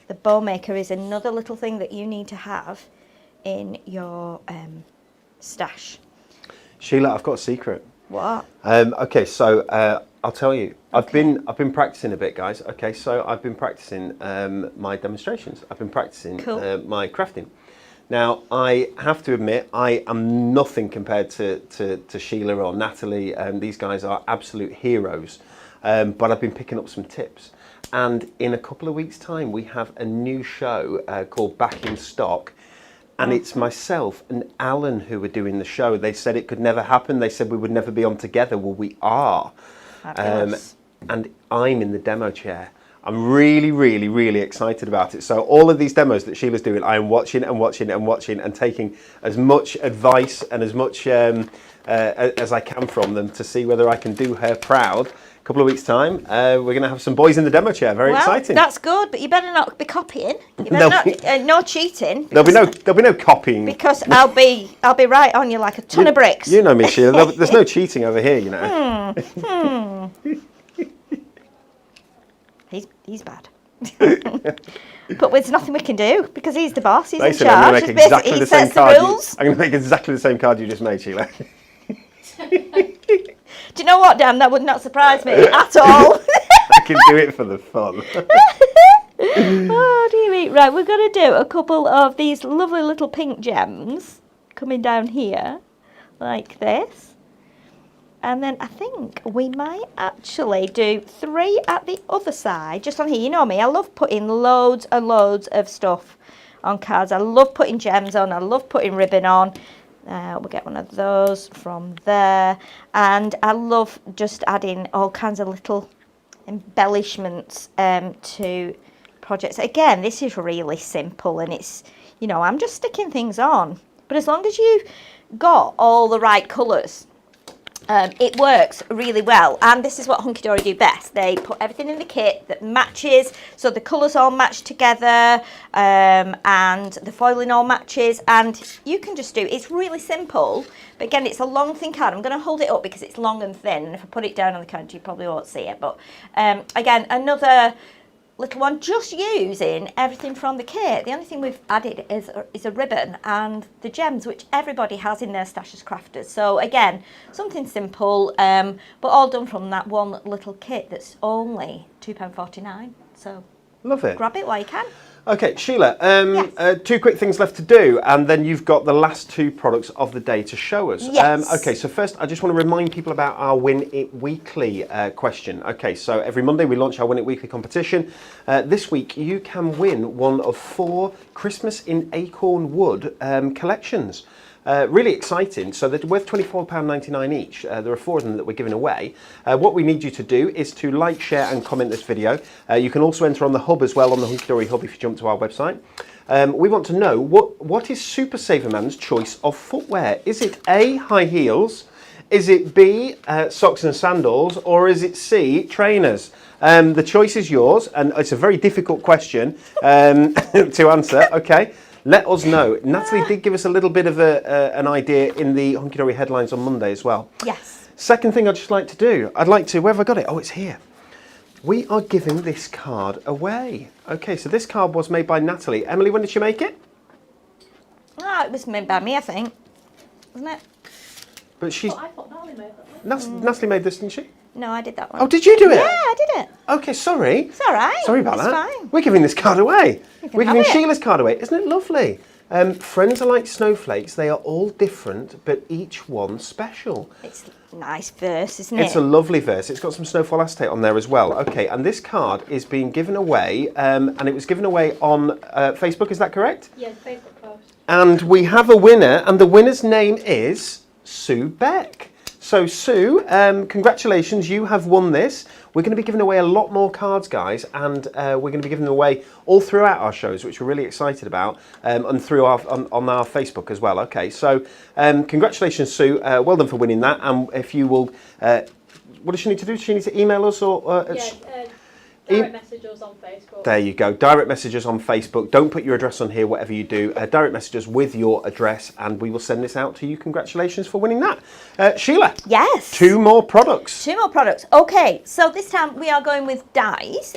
the bow maker is another little thing that you need to have in your stash. Sheila, I've got a secret. What? Okay, so I'll tell you. I've been practicing a bit, guys. Okay, so I've been practicing my demonstrations. I've been practicing my crafting. Now, I have to admit, I am nothing compared to Sheila or Natalie. These guys are absolute heroes. But I've been picking up some tips. And in a couple of weeks' time, we have a new show called Back in Stock. And it's myself and Alan who are doing the show. They said it could never happen. They said we would never be on together. Well, we are. And I'm in the demo chair. I'm really, really, really excited about it. So all of these demos that Sheila's doing, I'm watching and watching and watching and taking as much advice and as much as I can from them to see whether I can do her proud. A couple of weeks' time, we're going to have some boys in the demo chair. Very exciting. That's good, but you better not be copying. You better no cheating. There'll be no copying. Because I'll be right on you like a ton of bricks. You know me, Sheila. There's no cheating over here, you know. He's bad. But there's nothing we can do because he's the boss. He's Basically, in charge. I'm going to make exactly the same card. Rules. I'm going to make exactly the same card you just made, Sheila. Do you know what, Dan? That would not surprise me at all. I can do it for the fun. Oh, dear me. Right, we're going to do a couple of these lovely little pink gems coming down here, like this. And then I think we might actually do 3 at the other side, just on here. You know me, I love putting loads and loads of stuff on cards. I love putting gems on. I love putting ribbon on. We'll get one of those from there. And I love just adding all kinds of little embellishments to projects. Again, this is really simple and it's, you know, I'm just sticking things on. But as long as you've got all the right colours, it works really well. And this is what Hunky Dory do best. They put everything in the kit that matches, so the colours all match together, and the foiling all matches, and you can just do, it's really simple, but again, it's a long thin card. I'm going to hold it up because it's long and thin, and if I put it down on the counter, you probably won't see it, but again, another little one, just using everything from the kit. The only thing we've added is a ribbon and the gems, which everybody has in their stash as crafters. So again, something simple, but all done from that one little kit that's only £2.49. So love it. Grab it while you can. Okay, Sheila, Yes. 2 quick things left to do, and then you've got the last 2 products of the day to show us. Yes. Okay, so first, I just want to remind people about our Win It Weekly question. Okay, so every Monday we launch our Win It Weekly competition. This week, you can win one of 4 Christmas in Acorn Wood collections. Really exciting. So they're worth £24.99 each. There are 4 of them that we're giving away. What we need you to do is to like, share and comment this video. You can also enter on the hub as well, on the Hunky Dory hub, if you jump to our website. We want to know, what is Super Saver Man's choice of footwear? Is it A, high heels? Is it B, socks and sandals? Or is it C, trainers? The choice is yours, and it's a very difficult question to answer. Okay. Let us know. Natalie did give us a little bit of an idea in the Hunky Dory headlines on Monday as well. Yes. Second thing I'd just like to do, where have I got it? Oh, it's here. We are giving this card away. Okay, so this card was made by Natalie. Emily, when did she make it? Oh, it was made by me, I think. Wasn't it? But she's... Oh, I thought Natalie made that. Natalie made this, didn't she? No, I did that one. Oh, did you do it? Yeah, I did it. Okay, sorry. It's all right. Sorry about it's that. Fine. We're giving this card away. We're giving have it. Sheila's card away. Isn't it lovely? Friends are like snowflakes. They are all different, but each one special. It's a nice verse, isn't it? It's a lovely verse. It's got some snowfall acetate on there as well. Okay, and this card is being given away, and it was given away on Facebook. Is that correct? Yeah, Facebook post. And we have a winner, and the winner's name is Sue Beck. So Sue, congratulations, you have won this. We're going to be giving away a lot more cards, guys, and we're going to be giving them away all throughout our shows, which we're really excited about, and through on our Facebook as well. Okay, so congratulations, Sue. Well done for winning that. And if you will, what does she need to do? Does she need to email us or? Direct message us on Facebook. There you go. Direct messages on Facebook. Don't put your address on here, whatever you do. Direct messages with your address, and we will send this out to you. Congratulations for winning that. Sheila. Yes. 2 more products. 2 more products. Okay, so this time we are going with dies.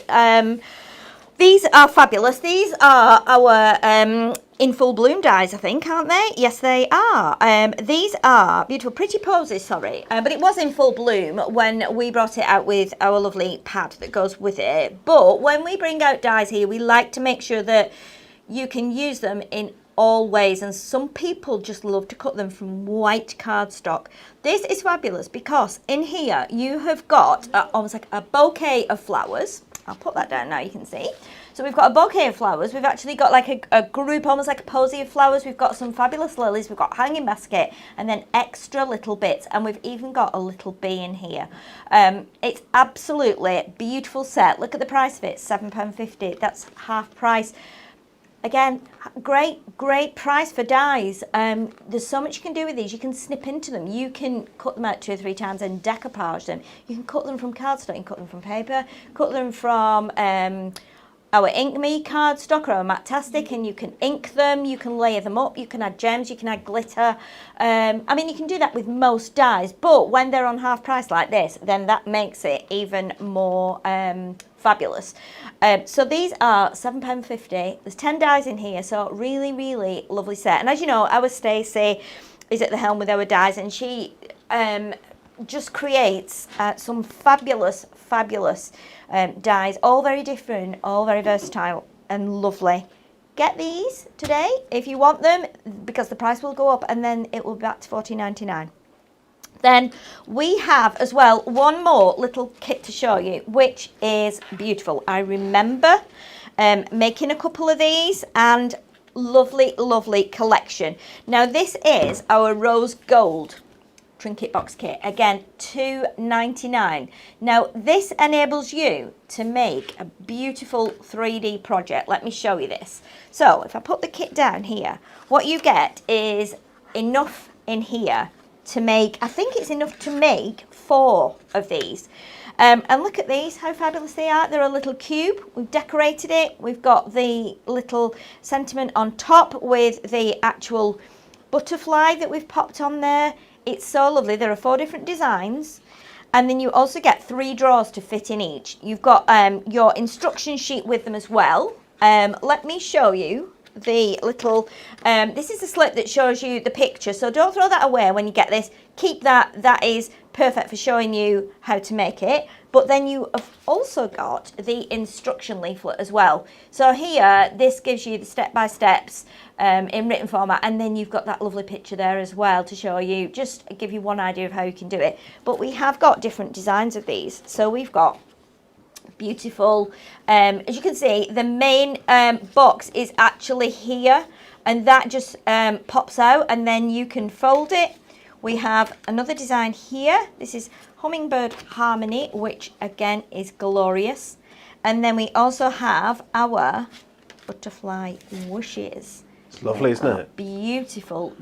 These are fabulous. These are our in full bloom dies, I think, aren't they? Yes, they are. These are beautiful, pretty posies, sorry. But it was in full bloom when we brought it out with our lovely pad that goes with it. But when we bring out dies here, we like to make sure that you can use them in all ways, and some people just love to cut them from white cardstock. This is fabulous because in here you have got almost like a bouquet of flowers. I'll put that down now, you can see. So we've got a bouquet of flowers. We've actually got like a group, almost like a posy of flowers. We've got some fabulous lilies. We've got hanging basket and then extra little bits. And we've even got a little bee in here. It's absolutely a beautiful set. Look at the price of it, £7.50. That's half price. Again, great price for dies. There's so much you can do with these. You can snip into them. You can cut them out 2 or 3 times and decoupage them. You can cut them from cardstock. You can cut them from paper. Cut them from our Ink Me cardstock or our Matastic, and you can ink them. You can layer them up. You can add gems. You can add glitter. I mean, you can do that with most dies, but when they're on half price like this, then that makes it even more fabulous. So these are £7.50. There's 10 dies in here, so really lovely set. And as you know, our Stacey is at the helm with our dies, and she just creates some fabulous dies, all very different, all very versatile and lovely. Get these today if you want them, because the price will go up and then it will be back to $14.99. Then we have as well one more little kit to show you, which is beautiful. I remember making a couple of these, and lovely collection. Now this is our rose gold trinket box kit, again $2.99. Now this enables you to make a beautiful 3D project. Let me show you this. So if I put the kit down here, what you get is enough in here to make, I think it's enough to make 4 of these. And look at these, how fabulous they are. They're a little cube. We've decorated it. We've got the little sentiment on top with the actual butterfly that we've popped on there. It's so lovely. There are 4 different designs, and then you also get 3 drawers to fit in each. You've got your instruction sheet with them as well. Let me show you the little, this is a slip that shows you the picture, so don't throw that away when you get this. Keep that. That is perfect for showing you how to make it. But then you have also got the instruction leaflet as well. So here, this gives you the step-by-steps in written format, and then you've got that lovely picture there as well to show you, just give you one idea of how you can do it. But we have got different designs of these. So we've got beautiful, as you can see, the main box is actually here, and that just pops out, and then you can fold it. We have another design here. This is Hummingbird Harmony, which again is glorious. And then we also have our butterfly wishes. It's lovely, isn't it? Beautiful.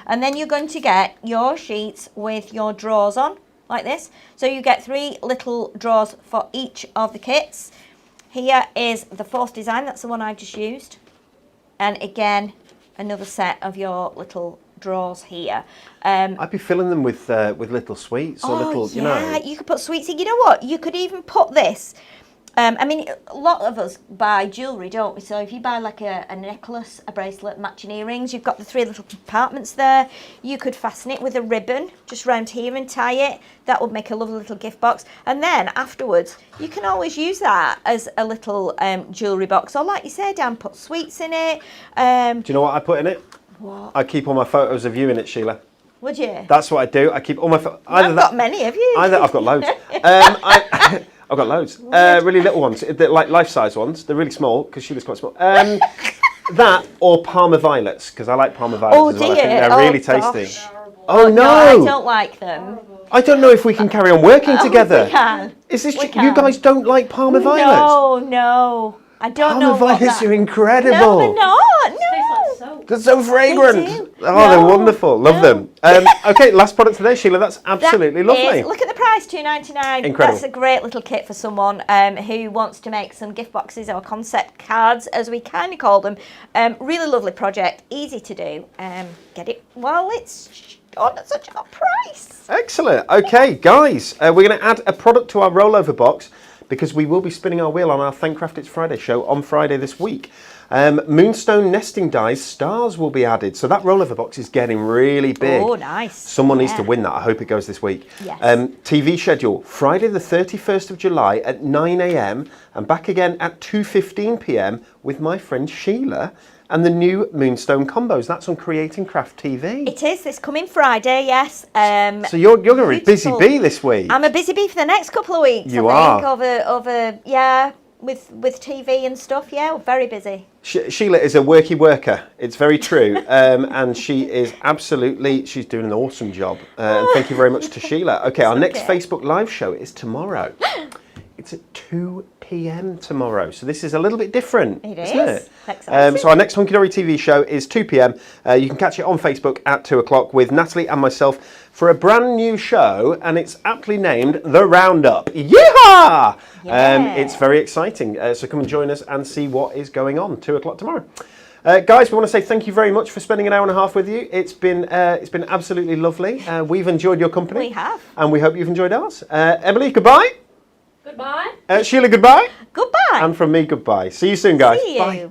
And then you're going to get your sheets with your drawers on, like this. So you get 3 little drawers for each of the kits. Here is the 4th design. That's the one I've just used. And again, another set of your little drawers here. I'd be filling them with little sweets or little, you know. Yeah, you could put sweets in. You know what? You could even put this. I mean, a lot of us buy jewellery, don't we? So if you buy like a necklace, a bracelet, matching earrings, you've got the 3 little compartments there. You could fasten it with a ribbon just round here and tie it. That would make a lovely little gift box. And then afterwards, you can always use that as a little jewellery box. Or like you say, Dan, put sweets in it. Do you know what I put in it? What? I keep all my photos of you in it, Sheila. Would you? That's what I do. I keep all my photos. I've got many, have you? I've got loads. I've got loads. Really little ones. They're like life-size ones. They're really small because Sheila's quite small. That or Parma violets, because I like Parma violets as well. I think they're really tasty. Oh no! I don't like them. I don't know if we can carry on working together. We can. Is this you guys don't like Parma violets? No. I don't know Parma violets are incredible. No, they're not. Tastes like soap. They're so fragrant. They do. They're wonderful. Love them. Okay, last product today, Sheila. That's absolutely lovely. Look at the price, $2.99. Incredible. That's a great little kit for someone who wants to make some gift boxes or concept cards, as we kind of call them. Really lovely project, easy to do. Get it while it's on at such a good price. Excellent. Okay, guys, we're going to add a product to our rollover box, because we will be spinning our wheel on our Thankcraft It's Friday show on Friday this week. Moonstone nesting dies stars will be added. So that rollover box is getting really big. Oh, nice. Someone needs to win that. I hope it goes this week. Yes. TV schedule, Friday the 31st of July at 9 a.m. and back again at 2:15 p.m. with my friend Sheila and the new Moonstone combos. That's on Creating Craft TV. It is this coming Friday, yes. So you're going to be busy bee this week. I'm a busy bee for the next couple of weeks. You I think, are. with TV and stuff. Yeah, very busy. Sheila is a worky worker. It's very true, and she is absolutely. She's doing an awesome job. And thank you very much to Sheila. Okay, our next Facebook Live show is tomorrow. It's at 2 p.m. tomorrow, so this is a little bit different, isn't it? Exciting. So our next Hunky Dory TV show is 2 p.m. You can catch it on Facebook at 2 o'clock with Natalie and myself for a brand new show, and it's aptly named The Roundup. Yeehaw! Yeah. It's very exciting, so come and join us and see what is going on. 2 o'clock tomorrow. Guys, we want to say thank you very much for spending an hour and a half with you. It's been absolutely lovely. We've enjoyed your company. We have. And we hope you've enjoyed ours. Emily, goodbye. Goodbye. Sheila, goodbye. Goodbye. And from me, goodbye. See you soon, guys. See you. Bye.